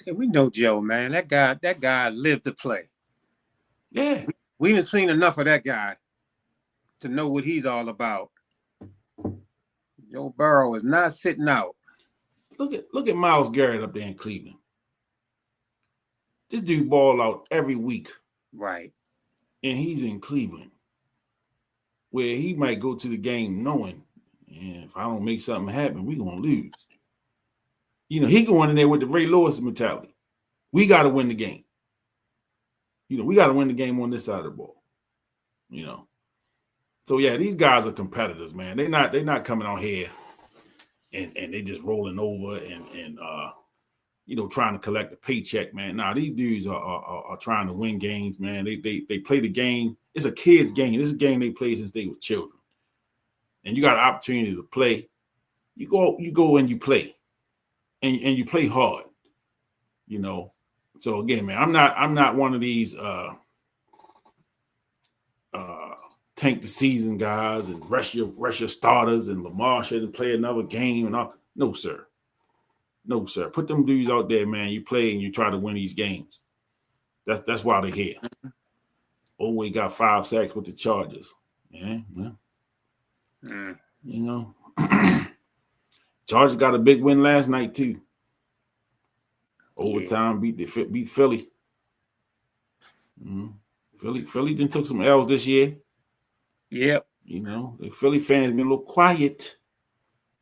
Yeah, we know Joe, man. That guy lived to play. Yeah. We haven't seen enough of that guy to know what he's all about. Joe Burrow is not sitting out. Look at Myles Garrett up there in Cleveland. This dude ball out every week. Right. And he's in Cleveland, where he might go to the game knowing, and if I don't make something happen, we're going to lose. You know, he going in there with the Ray Lewis mentality. We got to win the game. You know, we got to win the game on this side of the ball. You know. So, yeah, these guys are competitors, man. They're not coming out here and they just rolling over and you know, trying to collect a paycheck, man. Nah, these dudes are trying to win games, man. They play the game. It's a kid's game. This is a game they play since they were children. And you got an opportunity to play. You go and you play. And you play hard. You know. So again, man, I'm not one of these tank the season guys and rush your starters and Lamar shouldn't play another game and all. No, sir. No, sir. Put them dudes out there, man. You play and you try to win these games. That's why they're here. Always got 5 sacks with the Chargers. Yeah. You know. Chargers got a big win last night, too. Overtime beat Philly. Philly then took some L's this year. Yep. You know, the Philly fans been a little quiet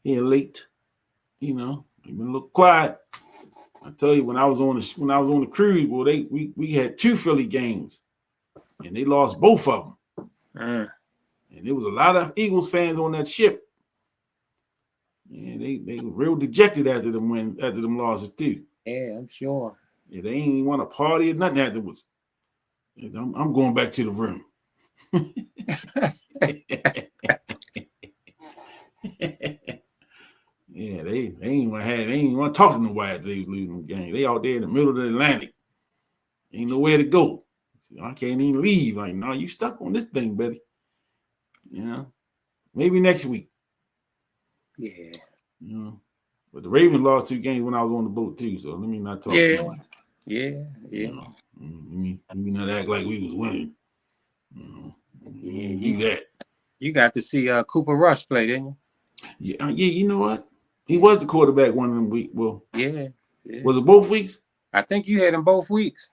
here late. You know, they've been a little quiet. I tell you, when I was on the cruise, well, we had 2 Philly games, and they lost both of them. And there was a lot of Eagles fans on that ship. And they were real dejected after them losses too. Yeah, I'm sure. Yeah, they ain't want to party or nothing afterwards. I'm going back to the room. Yeah, they ain't want to talk to nobody after they was losing the game. They out there in the middle of the Atlantic. Ain't nowhere to go. So I can't even leave. Like, no, you stuck on this thing, buddy. You know, maybe next week. Yeah. You know, but the Ravens lost 2 games when I was on the boat too. So let me not talk. Yeah. You know, let me not act like we was winning. You do that. You got to see Cooper Rush play, didn't you? Yeah. You know what? He was the quarterback one of them weeks. Well, yeah. Was it both weeks? I think you had him both weeks.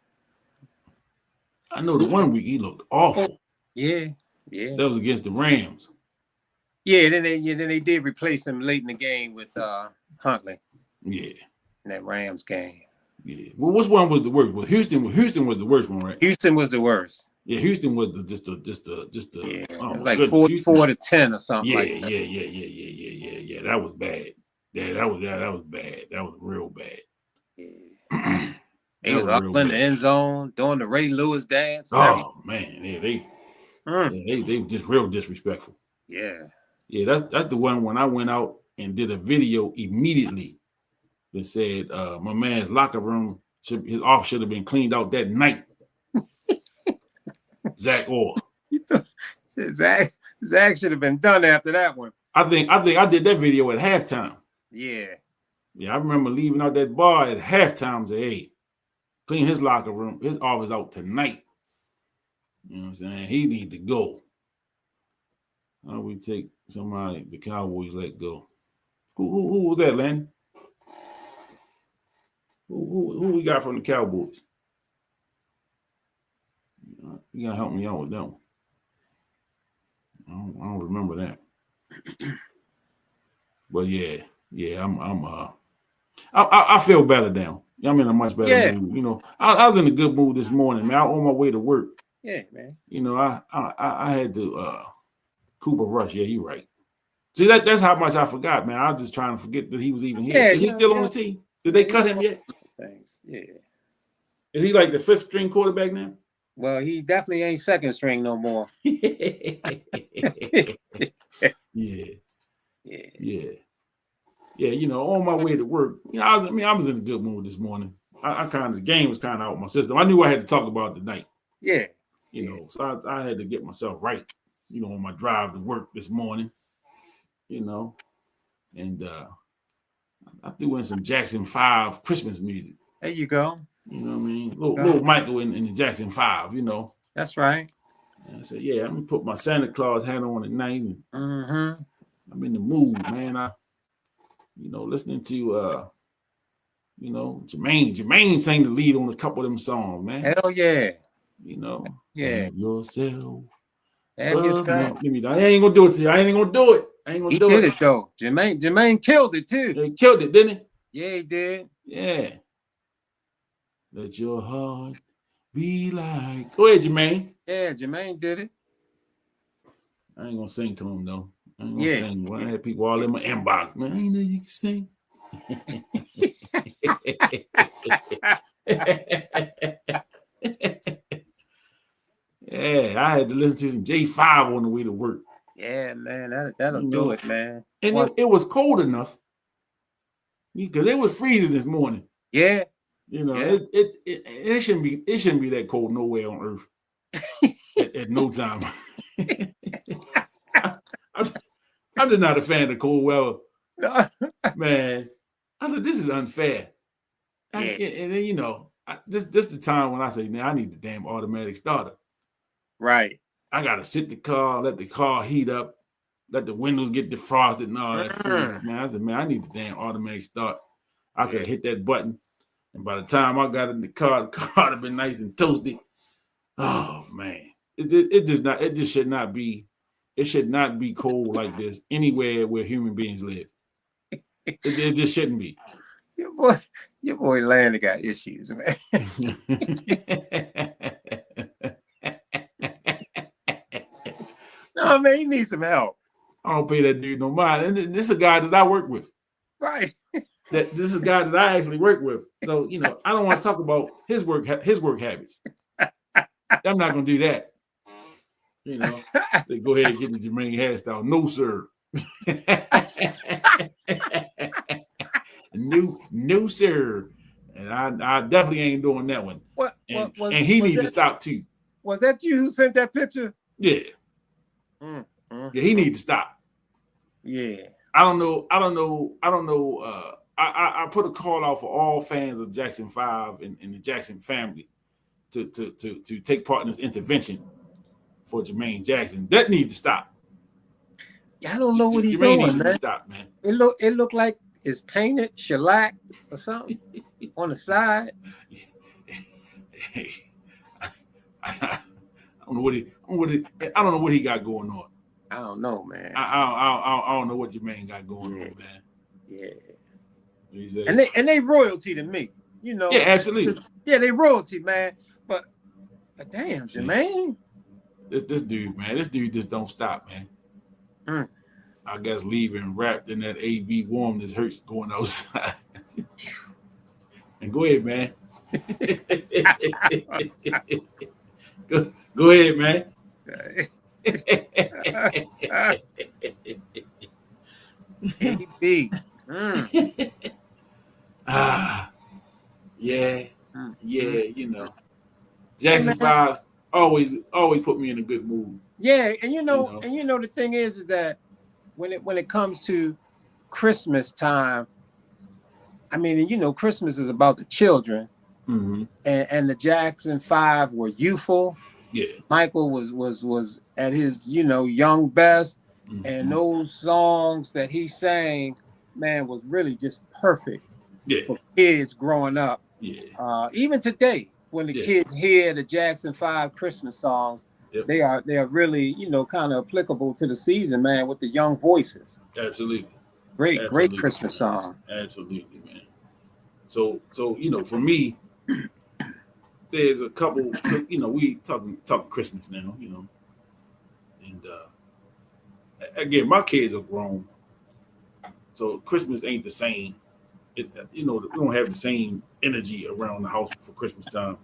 I know the one week he looked awful. Yeah. That was against the Rams. Yeah, then they did replace him late in the game with Huntley. Yeah. In that Rams game. Yeah. Well, which one was the worst? Well, Houston was the worst one, right? Houston was the worst. Yeah, Houston was just the yeah. Oh, like 44-10 or something. Yeah. That was bad. Yeah, that was bad. That was real bad. Yeah. They was up in the end zone doing the Ray Lewis dance. Oh man, yeah, they were just real disrespectful. Yeah. Yeah, that's the one when I went out and did a video immediately that said my man's locker room his office should have been cleaned out that night. Zach Orr. Zach should have been done after that one. I think I did that video at halftime. Yeah. Yeah, I remember leaving out that bar at halftime. Say, hey, clean his locker room, his office out tonight. You know what I'm saying? He need to go. How we take somebody the Cowboys let go? Who was that, Lanny? Who we got from the Cowboys? You gotta help me out with that one. I don't remember that. But yeah, I feel better now. I'm in a much better mood. You know, I was in a good mood this morning, man. I on my way to work. Yeah, man. You know, I had to Cooper Rush. Yeah, you're right. See, that's how much I forgot, man. I was just trying to forget that he was even here. Yeah, Is he still on the team? Did they cut him yet? Thanks. Yeah. Is he like the 5th string quarterback now? Well, he definitely ain't second string no more. Yeah. You know, on my way to work, you know, I was in a good mood this morning. The game was kind of out of my system. I knew I had to talk about it tonight. Yeah. You know, so I had to get myself right, you know, on my drive to work this morning, you know, and I threw in some Jackson 5 Christmas music. There you go. You know what I mean? Little Michael in the Jackson 5, you know. That's right. And I said, yeah, I'm going to put my Santa Claus hat on at night. And I'm in the mood, man. You know, listening to, you know, Jermaine sang the lead on a couple of them songs, man. Hell yeah. You know, yeah. Have yourself. Have yourself. Give me that. I ain't gonna do it to you. I ain't gonna do it. He did it though. Jermaine killed it too. He killed it, didn't he? Yeah, he did. Yeah. Let your heart be like. Go ahead, Jermaine. Yeah, Jermaine did it. I ain't gonna sing to him though. I ain't gonna sing. Well, I had people all in my inbox. Man, I ain't know you can sing. Yeah, I had to listen to some J5 on the way to work. Yeah, man, that'll do it, man. And it was cold enough because it was freezing this morning. Yeah, you know, it shouldn't be that cold nowhere on earth at no time. I'm just not a fan of cold weather, man. I thought this is unfair. And then you know, this is the time when I say, "Now I need the damn automatic starter." Right. I gotta sit in the car, let the car heat up, let the windows get defrosted and all that foolishness, man. I said, man, I need the damn automatic start. I could hit that button, and by the time I got in the car would have been nice and toasty. Oh man, it just should not be. It should not be cold like this anywhere where human beings live. It just shouldn't be. Your boy Landon got issues, man. No, man, he needs some help. I don't pay that dude no mind. And this is a guy that I work with. Right. This is a guy that I actually work with. So, you know, I don't want to talk about his work habits. I'm not going to do that. You know, they go ahead and get the Jermaine hairstyle. No, sir. No, sir. And I definitely ain't doing that one. And he needs to stop too. Was that you who sent that picture? Yeah. Yeah, he needs to stop. Yeah. I don't know. I put a call out for all fans of Jackson 5 and the Jackson family to take part in this intervention for Jermaine Jackson. That needs to stop. I don't know what he's Jermaine doing, needs man. to stop, man. It looked like it's painted, shellacked or something on the side. I don't know what he got going on. I don't know, man. I don't know what Jermaine got going on, man. Yeah. And they royalty to me, you know. Yeah, absolutely. Yeah, they royalty, man. But damn, Jermaine. This dude, man. This dude just don't stop, man. I guess leaving wrapped in that AB warmness hurts going outside. And go ahead, man. Go ahead, man. AB. You know. Jackson 5 always put me in a good mood. Yeah, and you know the thing is that when it comes to Christmas time, I mean, you know, Christmas is about the children, and the Jackson 5 were youthful. Yeah, Michael was at his, you know, young best, and those songs that he sang, man, was really just perfect for kids growing up. Yeah, even today, when the Yeah. kids hear the Jackson 5 Christmas songs, Yep. they are really, kind of applicable to the season, man, with the young voices. Absolutely. Great Absolutely, Christmas song. Absolutely, man. So for me, there's a couple. We talking Christmas now. And again, my kids are grown, so Christmas ain't the same. We don't have the same energy around the house for Christmas time.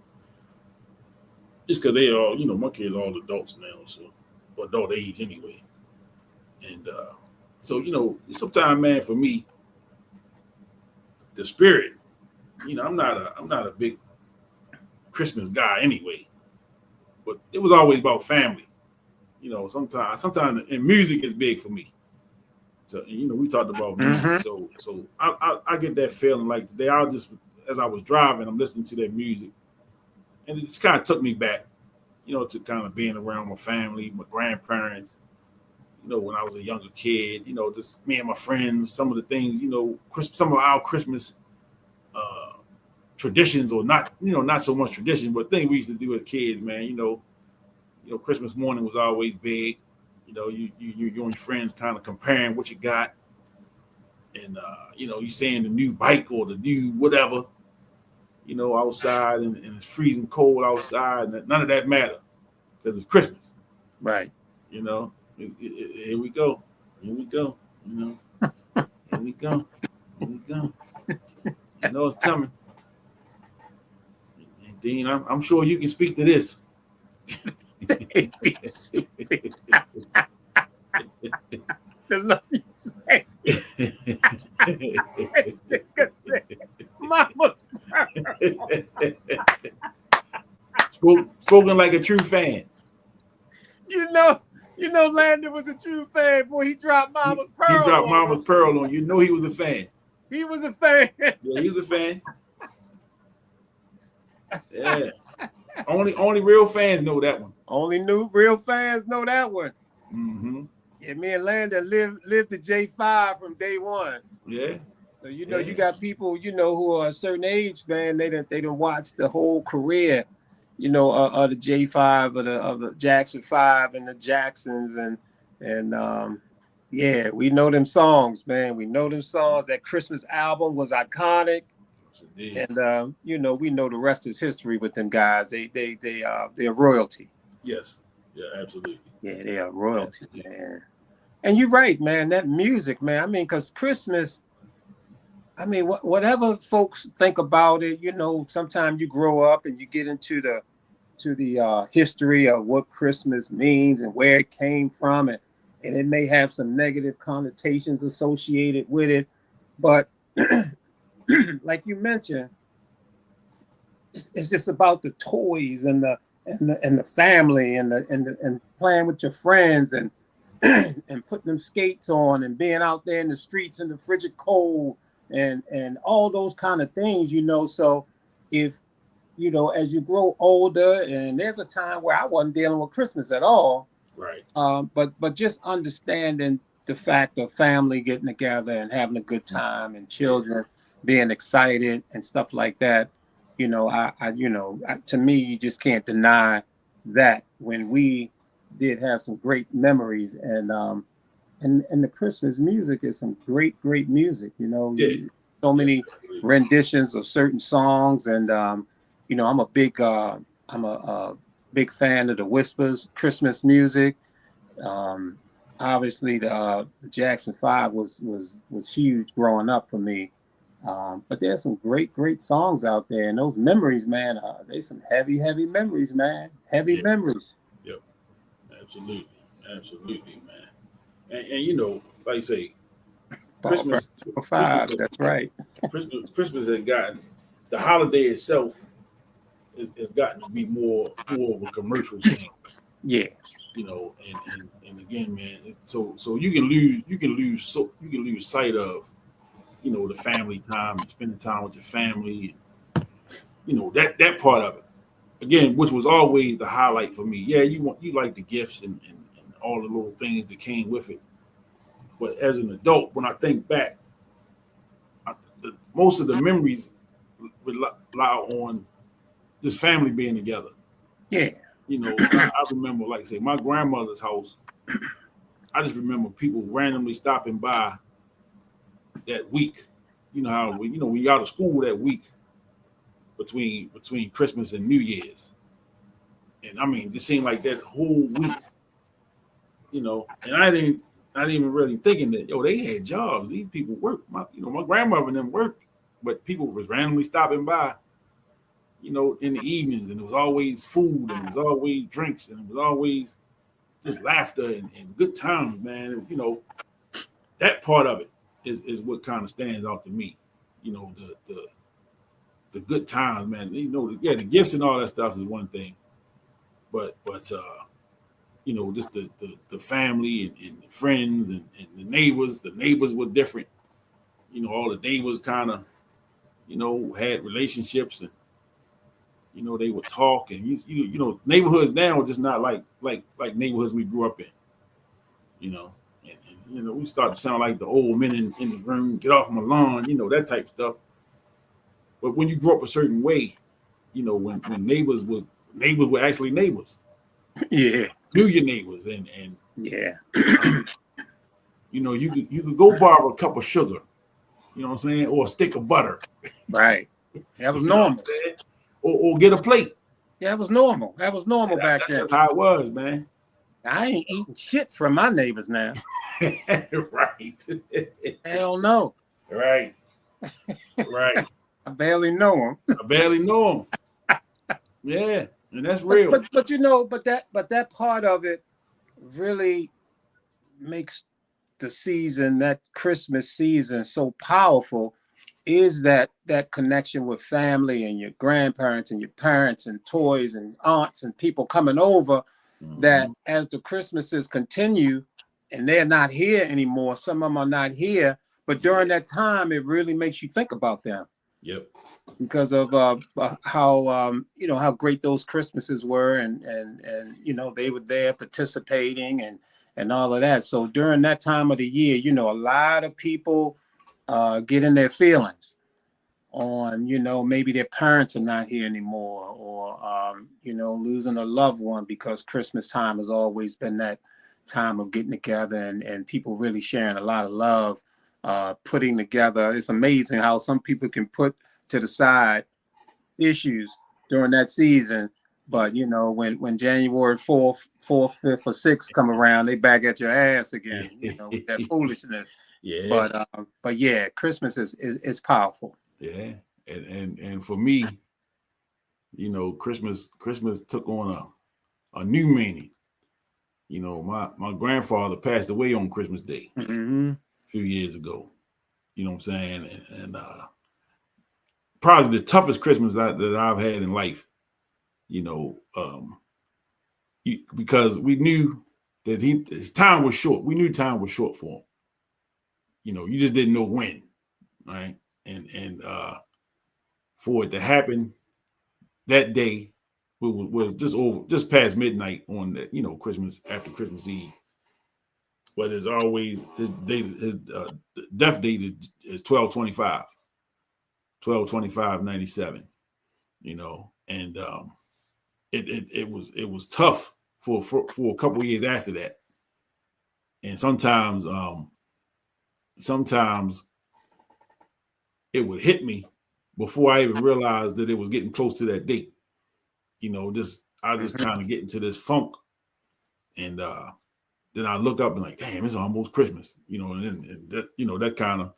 Just because they all, my kids are all adults now, so adult age anyway. And so sometimes, man, for me, the spirit, I'm not a big Christmas guy anyway, but it was always about family. Sometimes, and music is big for me. So we talked about music, so I get that feeling like today. As I was driving, I'm listening to that music, and it just kind of took me back, to kind of being around my family, my grandparents. When I was a younger kid, just me and my friends. Some of the things, some of our Christmas traditions, or not so much tradition, but things we used to do as kids, man. Christmas morning was always big. You and your friends kind of comparing what you got, and you saying the new bike or the new whatever, outside, and it's freezing cold outside, and none of that matter because it's Christmas, right? Here we go, here we go, here we go, here we go. I know it's coming, and Dean, I'm sure you can speak to this. The love you say. Mama's Spoken like a true fan. Landon was a true fan. Boy, he dropped Mama's Pearl. He dropped Mama's Pearl on you. He was a fan. He was a fan. Yeah, he was a fan. Yeah. Only real fans know that one. Only new real fans know that one. Mm-hmm. Yeah, me and Landon lived the J5 from day one. Yeah. So you got people who are a certain age, man. They didn't watch the whole career, of the J5 of the Jackson 5 and the Jacksons and yeah, we know them songs, man. We know them songs. That Christmas album was iconic. And we know the rest is history with them guys. They're royalty. Yes. Yeah, absolutely. Yeah, they are royalty, man. And you're right, man. That music, man. I mean, because Christmas, whatever folks think about it, sometimes you grow up and you get into the history of what Christmas means and where it came from, and it may have some negative connotations associated with it, but like you mentioned, it's just about the toys and the family and playing with your friends and and putting them skates on and being out there in the streets in the frigid cold and all those kind of things, So if as you grow older, and there's a time where I wasn't dealing with Christmas at all, right? But just understanding the fact of family getting together and having a good time and children being excited and stuff like that, to me, you just can't deny that when we did have some great memories, and the Christmas music is some great music, so many renditions of certain songs, and I'm a big fan of the Whispers Christmas music. Obviously the Jackson 5 was huge growing up for me. But there's some great songs out there, and those memories, man, there's some heavy memories, man. Heavy memories. Yep. Absolutely, man. And like you say, Christmas 5, that's right. Christmas has gotten, the holiday itself has gotten to be more of a commercial thing. Yeah. And again, man, so you can lose sight of the family time and spending time with your family, and that part of it, again, which was always the highlight for me. Yeah, you like the gifts and all the little things that came with it, but as an adult, when I think back, most of the memories rely on this family being together. Yeah. You know, I remember, like I say, my grandmother's house. I just remember people randomly stopping by that week. You know how when you out of school that week between Christmas and New Year's, and I mean, it seemed like that whole week. You know, and I didn't even really thinking that they had jobs. These people worked. My grandmother and them worked, but people was randomly stopping by. You know, in the evenings, and it was always food, and it was always drinks, and it was always just laughter and good times, man. And, you know, that part of it is what kind of stands out to me. You know, the good times, man. You know, the gifts and all that stuff is one thing, but you know, just the family and the friends and the neighbors. The neighbors were different. You know, all the neighbors kind of, you know, had relationships, and you know, they would talk, and you know, neighborhoods now are just not like neighborhoods we grew up in. You know, and you know, we start to sound like the old men in the room, get off my lawn, you know, that type of stuff. But when you grew up a certain way, you know, when neighbors were actually neighbors. Yeah. Knew your neighbors, and Yeah. you know, you could go borrow a cup of sugar, you know what I'm saying, or a stick of butter. Right. That was normal. Or get a plate. Yeah, it was normal. That was normal back then. That's how it was, man. I ain't eating shit from my neighbors now. Right. Hell no. Right. Right. I barely know them. I barely know them. Yeah, and that's real. But you know, but that part of it really makes the season, that Christmas season, so powerful. Is that connection with family and your grandparents and your parents and toys and aunts and people coming over, that as the Christmases continue and they're not here anymore, some of them are not here, but during that time, it really makes you think about them. Yep. Because of how you know, how great those Christmases were, and you know, they were there participating and all of that. So during that time of the year, you know, a lot of people get in their feelings on, you know, maybe their parents are not here anymore, or you know, losing a loved one, because Christmas time has always been that time of getting together and people really sharing a lot of love, putting together. It's amazing how some people can put to the side issues during that season, but you know, when January 4th, 5th, or 6th come around, they back at your ass again, you know, with that foolishness. Yeah. But yeah, Christmas is powerful. Yeah. And for me, you know, Christmas took on a new meaning. You know, my grandfather passed away on Christmas Day a few years ago. You know what I'm saying? And probably the toughest Christmas that I've had in life. You know, because we knew that his time was short. We knew time was short for him. You know, you just didn't know when, right? And for it to happen that day was just past midnight on the, you know, Christmas, after Christmas Eve. But as always, his death date is 12/25, 12/25/97. You know, and it was tough for a couple of years after that, and sometimes it would hit me before I even realized that it was getting close to that date. You know, I just kind of get into this funk, and then I look up and like, damn, it's almost Christmas. You know, and that, you know, that kind of.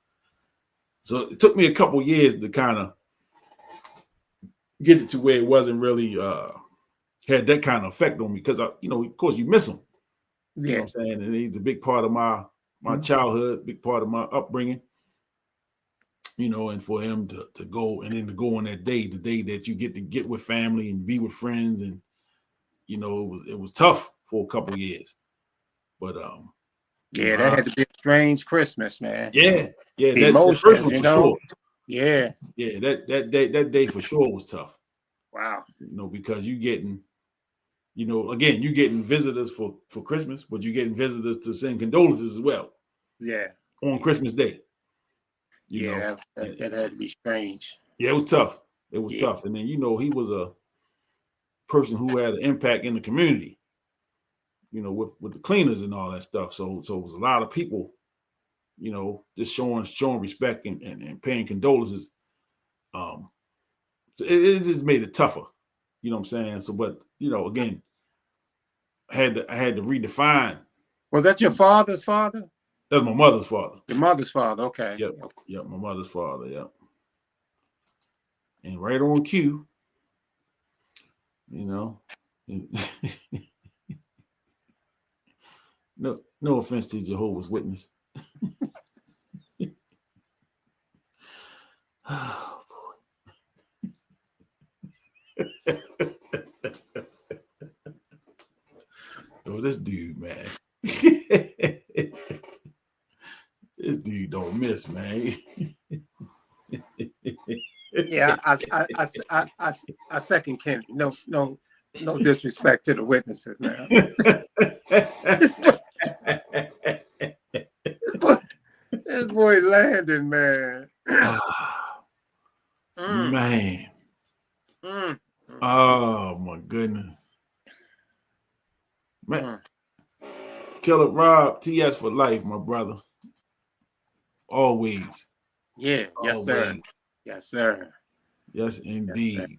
So it took me a couple years to kind of get it to where it wasn't really had that kind of effect on me, because you know, of course, you miss them. You know what I'm saying? And he's a big part of my childhood, big part of my upbringing. You know, and for him to go, and then to go on that day, the day that you get with family and be with friends, and you know, it was tough for a couple of years, but yeah, that had to be a strange Christmas, man. Yeah, that first one for sure. Yeah, that day for sure was tough. Wow. You know, because you getting visitors for Christmas, but you getting visitors to send condolences as well. Yeah, on Christmas Day. That had to be strange. Yeah, it was tough. It was tough. And then, you know, he was person who had an impact in the community, you know, with the cleaners and all that stuff. So it was a lot of people, you know, just showing respect and paying condolences. So it just made it tougher, you know what I'm saying? So, but you know, again, I had to redefine. Was that your father's father? That's my mother's father. Your mother's father, okay. Yep, my mother's father, yep. And right on cue, you know. No offense to Jehovah's Witness. Oh, boy. Oh, this dude, man. This dude don't miss, man. Yeah, I second Kenny. No disrespect to the witnesses, man. This boy Landon, man. Man. Oh my goodness. Man. Killer Rob, TS for life, my brother. Always. Yeah, yes, Always. sir. Yes, sir. Yes, indeed. Yes,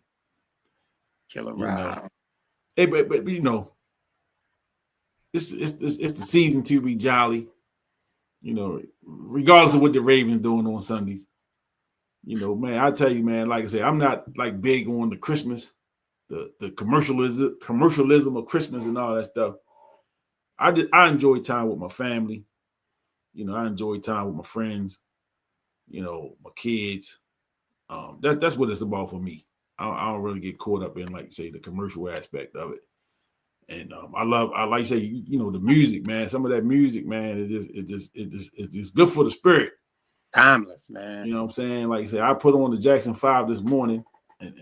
Killer Rob. Hey, but you know, it's the season to be jolly. You know, regardless of what the Ravens doing on Sundays. You know, man, I tell you, man, like I said, I'm not like big on the Christmas, the commercialism of Christmas and all that stuff. I enjoy time with my family. You know, I enjoy time with my friends. You know, my kids. That's what it's about for me. I don't really get caught up in, like, say, the commercial aspect of it. And I like to say, you know, the music, man. Some of that music, man, it's just good for the spirit. Timeless, man. You know what I'm saying? Like I said, I put on the Jackson 5 this morning, and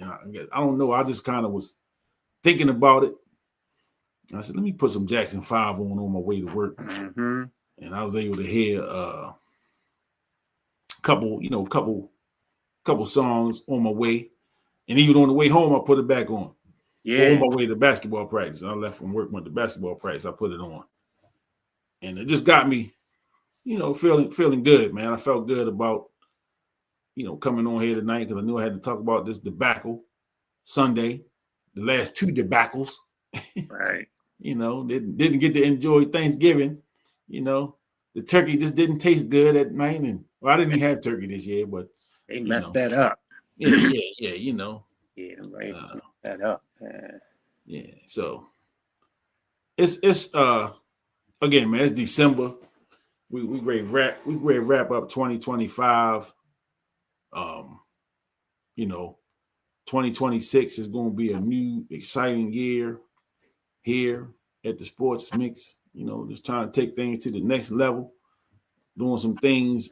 I don't know. I just kind of was thinking about it. I said, let me put some Jackson 5 on my way to work. Mm-hmm. And I was able to hear a couple songs on my way. And even on the way home, I put it back on. Yeah. On my way to basketball practice. I left from work, went to basketball practice. I put it on. And it just got me, you know, feeling good, man. I felt good about, you know, coming on here tonight because I knew I had to talk about this debacle Sunday, the last two debacles. Right. You know, didn't get to enjoy Thanksgiving. You know, the turkey just didn't taste good at night. And well, I didn't even have turkey this year, but they messed that up. Yeah, you know. Yeah, right. Messed that up. Yeah. So it's again, man, it's December. We ready to wrap up 2025. You know, 2026 is going to be a new exciting year here at the Sports Mix. You know, just trying to take things to the next level, doing some things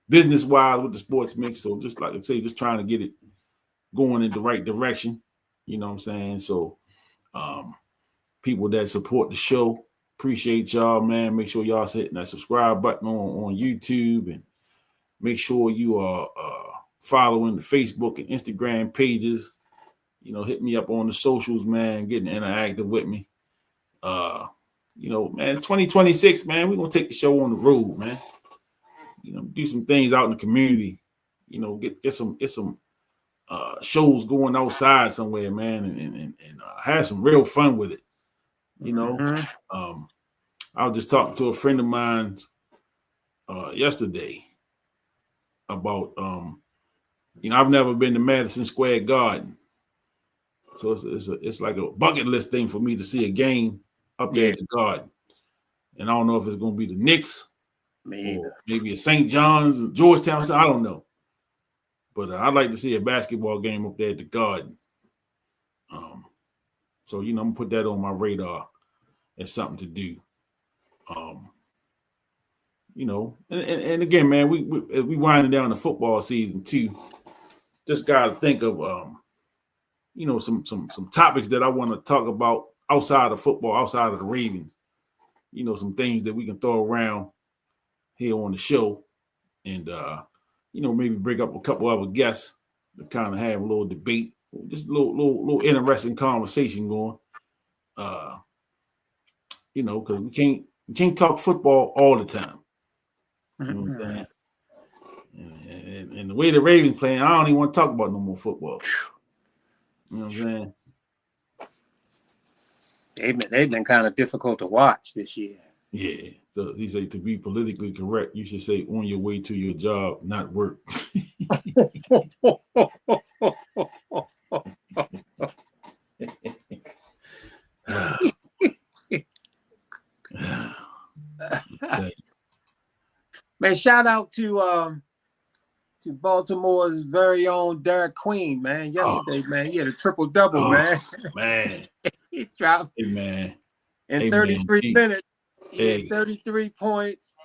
business-wise with the Sports Mix. So just like I say, just trying to get it going in the right direction. You know what I'm saying? So people that support the show, appreciate y'all, man. Make sure y'all hitting that subscribe button on YouTube, and make sure you are following the Facebook and Instagram pages. You know, hit me up on the socials, man, getting interactive with me. You know, man, 2026, man, we're going to take the show on the road, man. You know, do some things out in the community. You know, get some shows going outside somewhere, man, and have some real fun with it. You know, I was just talking to a friend of mine yesterday about, you know, I've never been to Madison Square Garden. So it's like a bucket list thing for me to see a game up there at the Garden. And I don't know if it's going to be the Knicks or maybe a St. John's, Georgetown. I don't know. But I'd like to see a basketball game up there at the Garden. So, you know, I'm going to put that on my radar as something to do. You know, and again, man, we winding down the football season too. Just got to think of, you know, some topics that I want to talk about outside of football, outside of the Ravens. You know, some things that we can throw around here on the show, and you know, maybe bring up a couple other guests to kind of have a little debate just a little interesting conversation going. You know, because we can't talk football all the time. You know what I'm saying? And the way the Ravens playing, I don't even want to talk about no more football. You know what I'm saying? They've been kind of difficult to watch this year. Yeah. So he said, to be politically correct, you should say on your way to your job, not work. Man, shout out to Baltimore's very own Derek Queen, man. Yesterday, man, he had a triple-double, man. Man. He dropped man. in 33 minutes. He Hey. had 33 points,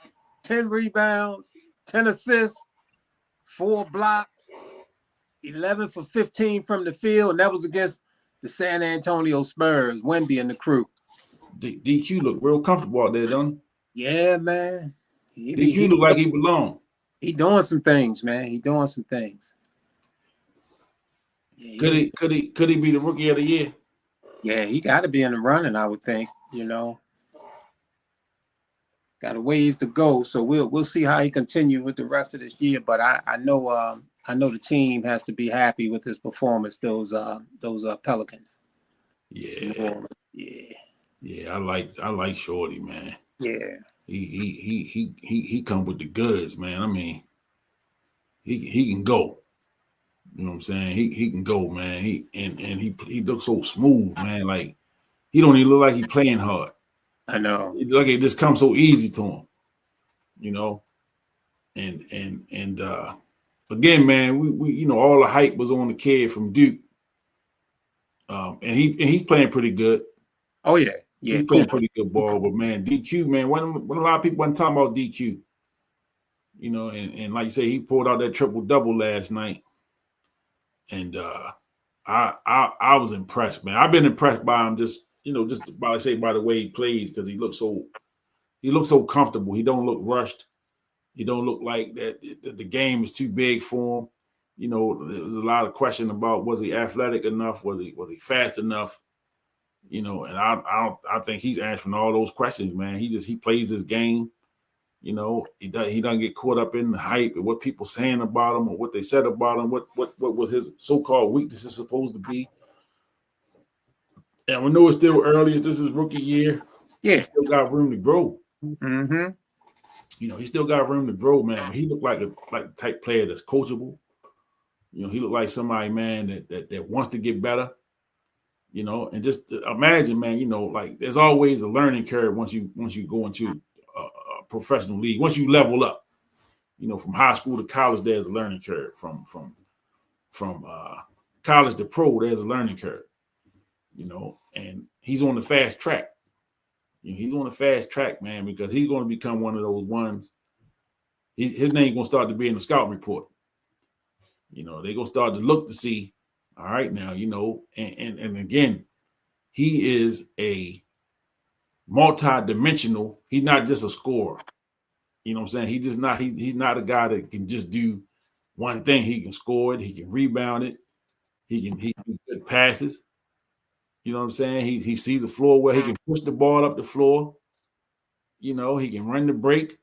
10 rebounds, 10 assists, 4 blocks, 11 for 15 from the field, and that was against the San Antonio Spurs, Wemby and the crew. DQ look real comfortable out there, don't he? Yeah, man. DQ look like he belong. He doing some things, man. He doing some things. Yeah, could he be the rookie of the year? Yeah, he got to be in the running, I would think. You know, got a ways to go, so we'll see how he continue with the rest of this year. But I know the team has to be happy with his performance. Those Pelicans. Yeah. Yeah, I like Shorty, man. Yeah. He come with the goods, man. I mean, he can go. You know what I'm saying? He can go, man. He looks so smooth, man. Like he don't even look like he playing hard. I know. Like it just comes so easy to him. You know? And again, man, we you know, all the hype was on the kid from Duke. And he's playing pretty good. Oh yeah. Yeah, he's playing pretty good ball, but man, DQ, man, when a lot of people wasn't talking about DQ, you know, and like you say, he pulled out that triple-double last night, and I was impressed, man. I've been impressed by him, just by the way he plays, because he looks so comfortable. He don't look rushed. He don't look like that the game is too big for him. You know, there was a lot of question about, was he athletic enough? Was he fast enough? You know, and I think he's answering all those questions, man. He plays his game. You know, he doesn't get caught up in the hype and what people saying about him or what they said about him. What was his so-called weaknesses supposed to be? And we know it's still early. This is rookie year. Yeah, he still got room to grow. Mm-hmm. You know, he still got room to grow, man. He looked like the type player that's coachable. You know, he looked like somebody, man, that wants to get better. You know, and just imagine, man, you know, like there's always a learning curve once you go into a professional league. Once you level up, you know, from high school to college, there's a learning curve. From college to pro, there's a learning curve. You know, and he's on the fast track. You know, he's on the fast track, man, because he's going to become one of those ones. His name's going to start to be in the scouting report. You know, they're going to start to look to see. All right, now, you know, and again, he is a multi-dimensional. He's not just a scorer. You know what I'm saying? He's not a guy that can just do one thing. He can score it. He can rebound it. He can do good passes. You know what I'm saying? He sees the floor where he can push the ball up the floor. You know, he can run the break.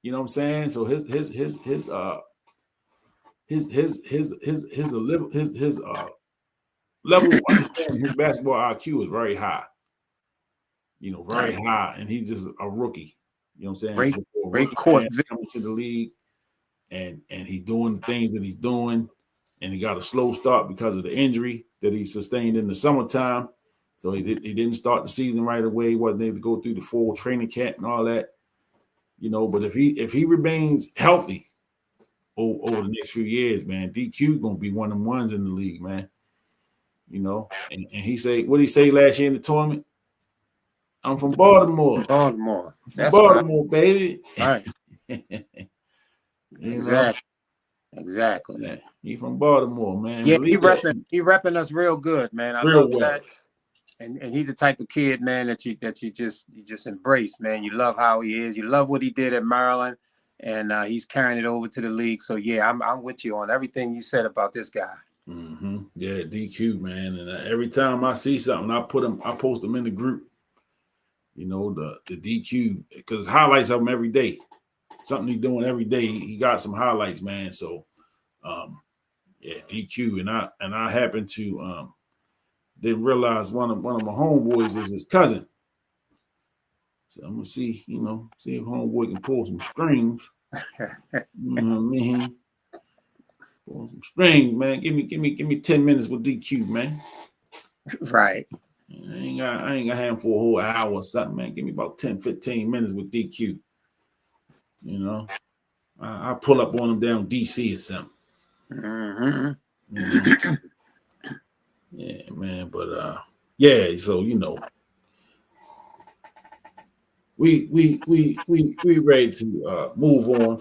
You know what I'm saying? So his level of understanding his basketball IQ is very high. You know, very high, and he's just a rookie. You know what I'm saying? Great court coming to the league, and he's doing the things that he's doing, and he got a slow start because of the injury that he sustained in the summertime. So he didn't start the season right away. He wasn't able to go through the full training camp and all that. You know, but if he remains healthy over the next few years, man, DQ gonna be one of them ones in the league, man. You know, and he say, what did he say last year in the tournament? I'm from Baltimore. That's Baltimore, right. baby. Right. Exactly. Yeah. He from Baltimore, man. Yeah, he repping us real good, man. I love that. And he's the type of kid, man, that you just embrace, man. You love how he is. You love what he did at Maryland, and he's carrying it over to the league. So yeah, I'm with you on everything you said about this guy. Yeah, DQ, man. And every time I see something, I post them in the group. You know, the DQ, because highlights of him every day. Something he's doing every day. He got some highlights, man. So, yeah, DQ. And I happen to didn't realize one of my homeboys is his cousin. So I'm gonna see if homeboy can pull some strings. You know what I mean? Pull some strings, man. Give me 10 minutes with DQ, man. Right. I ain't got him for a whole hour or something, man. Give me about 10, 15 minutes with DQ. You know, I pull up on him down DC or something. Yeah, man. But yeah. So we ready to move on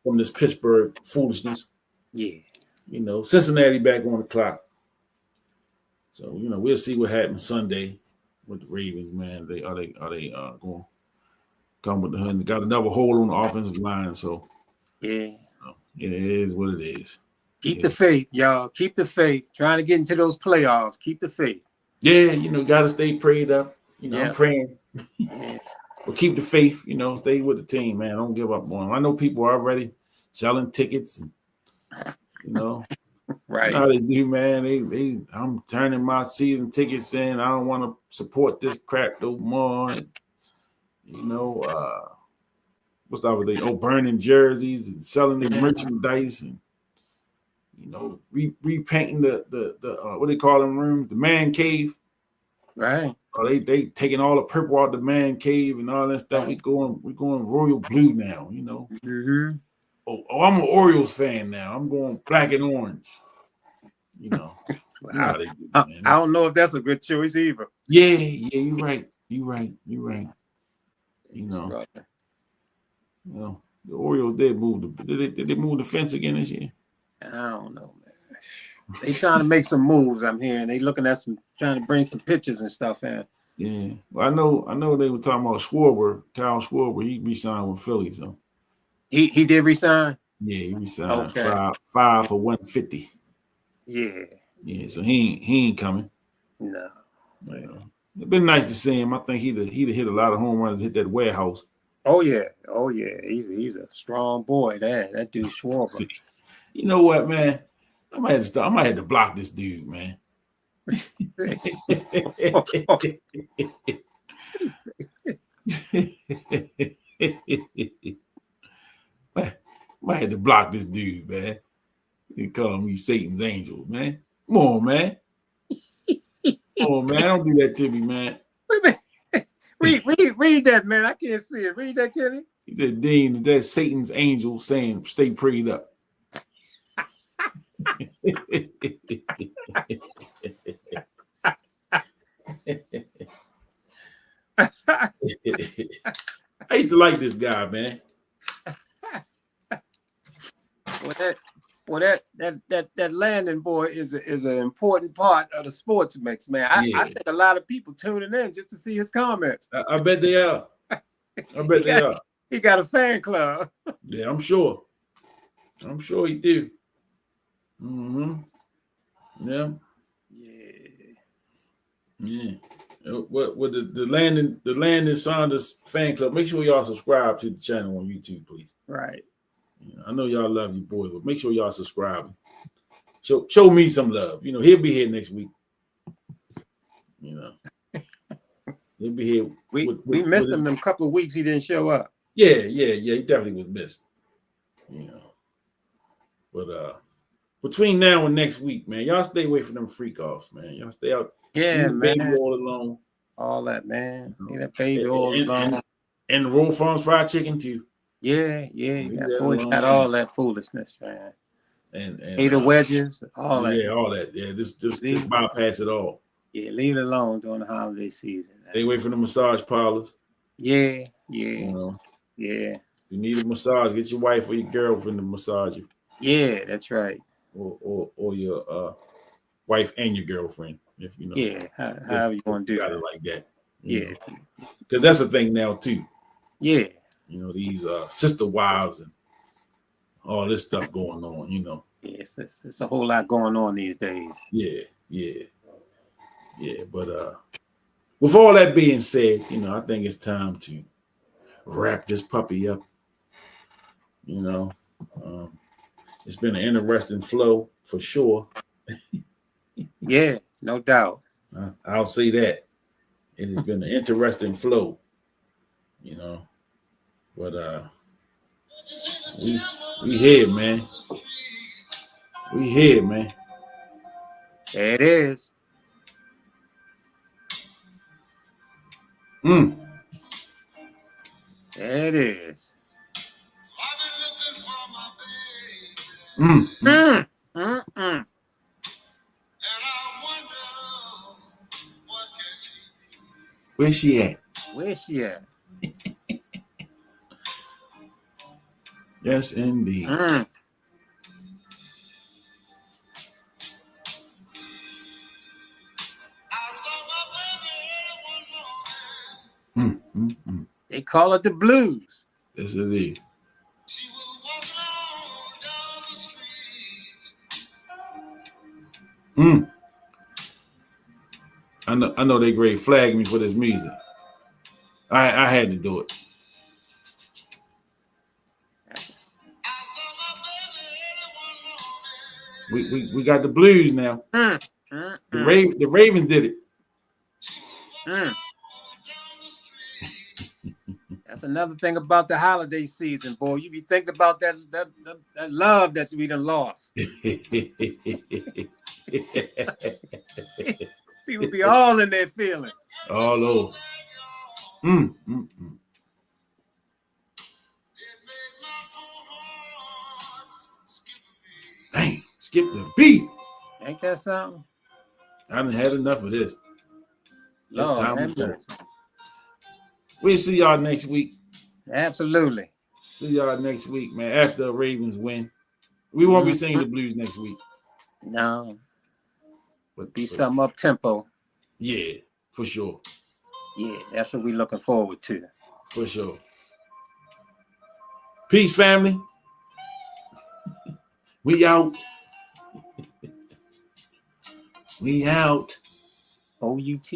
from this Pittsburgh foolishness. Yeah. Cincinnati back on the clock. So we'll see what happens Sunday with the Ravens, man. Are they going to come with the hood? They got another hole on the offensive line, so yeah, it is what it is. Keep the faith, y'all. Keep the faith. Trying to get into those playoffs. Keep the faith. Yeah, got to stay prayed up. I'm praying. Yeah. But keep the faith. Stay with the team, man. Don't give up on them. I know people are already selling tickets. Right. How they do, man. I'm turning my season tickets in. I don't want to support this crap no more. And, what's the other thing? Oh, burning jerseys and selling their merchandise and repainting the what they call them rooms, the man cave. Right. Oh, they taking all the purple out the man cave and all that stuff. We going royal blue now. Oh, I'm an Orioles fan now. I'm going black and orange. How they do, man. I don't know if that's a good choice either. Yeah, you're right. You're right. The Orioles did move did they move the fence again this year? I don't know, man. They trying to make some moves. I'm hearing they looking at trying to bring some pictures and stuff in. Yeah, well, I know they were talking about Schwarber, Kyle Schwarber. He re-signed with Philly, so he did resign. Yeah, he re-signed 5 for $150. Yeah. So he ain't coming. No. It'd been nice to see him. I think he'd have hit a lot of home runs, hit that warehouse. Oh yeah. He's a strong boy. That dude Schwarber. You know what, man? I might have to block this dude, man. Might have to block this dude, man. They call me Satan's angel, man. Come on, man. Come on, man. Don't do that to me, man. Read that, man. I can't see it. Read that, Kenny. He said, Dean, that's Satan's angel saying, stay prayed up. I used to like this guy, man. That Landon boy is an important part of the sports mix, man. I think a lot of people tuning in just to see his comments. I bet they are. He got a fan club. Yeah, I'm sure. I'm sure he do. Yeah. What the Landon Saunders fan club? Make sure y'all subscribe to the channel on YouTube, please. Right. I know y'all love you boys, but make sure y'all subscribe. Show me some love. He'll be here next week. He'll be here. We missed him in a couple of weeks. He didn't show up. Yeah. He definitely was missed. But between now and next week, man, y'all stay away from them freak offs, man. Y'all stay out. Yeah, man. Baby all alone. All that, man. That baby all alone. And the Roll Farms fried chicken too. Yeah. That boy got all that foolishness, man. And Hater wedges, all that. Yeah, all that. Yeah, just bypass it all. Yeah, leave it alone during the holiday season. Stay away from the massage parlors. Yeah. Yeah. You need a massage. Get your wife or your girlfriend to massage you. Yeah, that's right. Or your wife and your girlfriend, if you know. Yeah, however you want to do it like that. Yeah, because that's a thing now too. Yeah, these sister wives and all this stuff going on. It's a whole lot going on these days. Yeah. But with all that being said, I think it's time to wrap this puppy up. It's been an interesting flow for sure. Yeah, no doubt. I'll say that. It has been an interesting flow, but we here, man. We here, man. There it is. Mm. There it is. Mm. Mm. Mm-mm. Where's she at? Where's she at? Yes, indeed. Mm. They call it the blues. Yes, it is. Mm. I know they great flag me for this music. I had to do it. We got the blues now. The Ravens did it. That's another thing about the holiday season, boy. You be thinking about that love that we done lost. People be all in their feelings. All over. Dang, skip the beat. Ain't that something? I done had enough of this. Lord, It's time have to go. mercy. We'll see y'all next week. Absolutely. See y'all next week, man. After the Ravens win. We won't be singing the blues next week. No. But Be something up tempo. Yeah, for sure. Yeah, that's what we're looking forward to. For sure. Peace, family. We out. We out. OUT.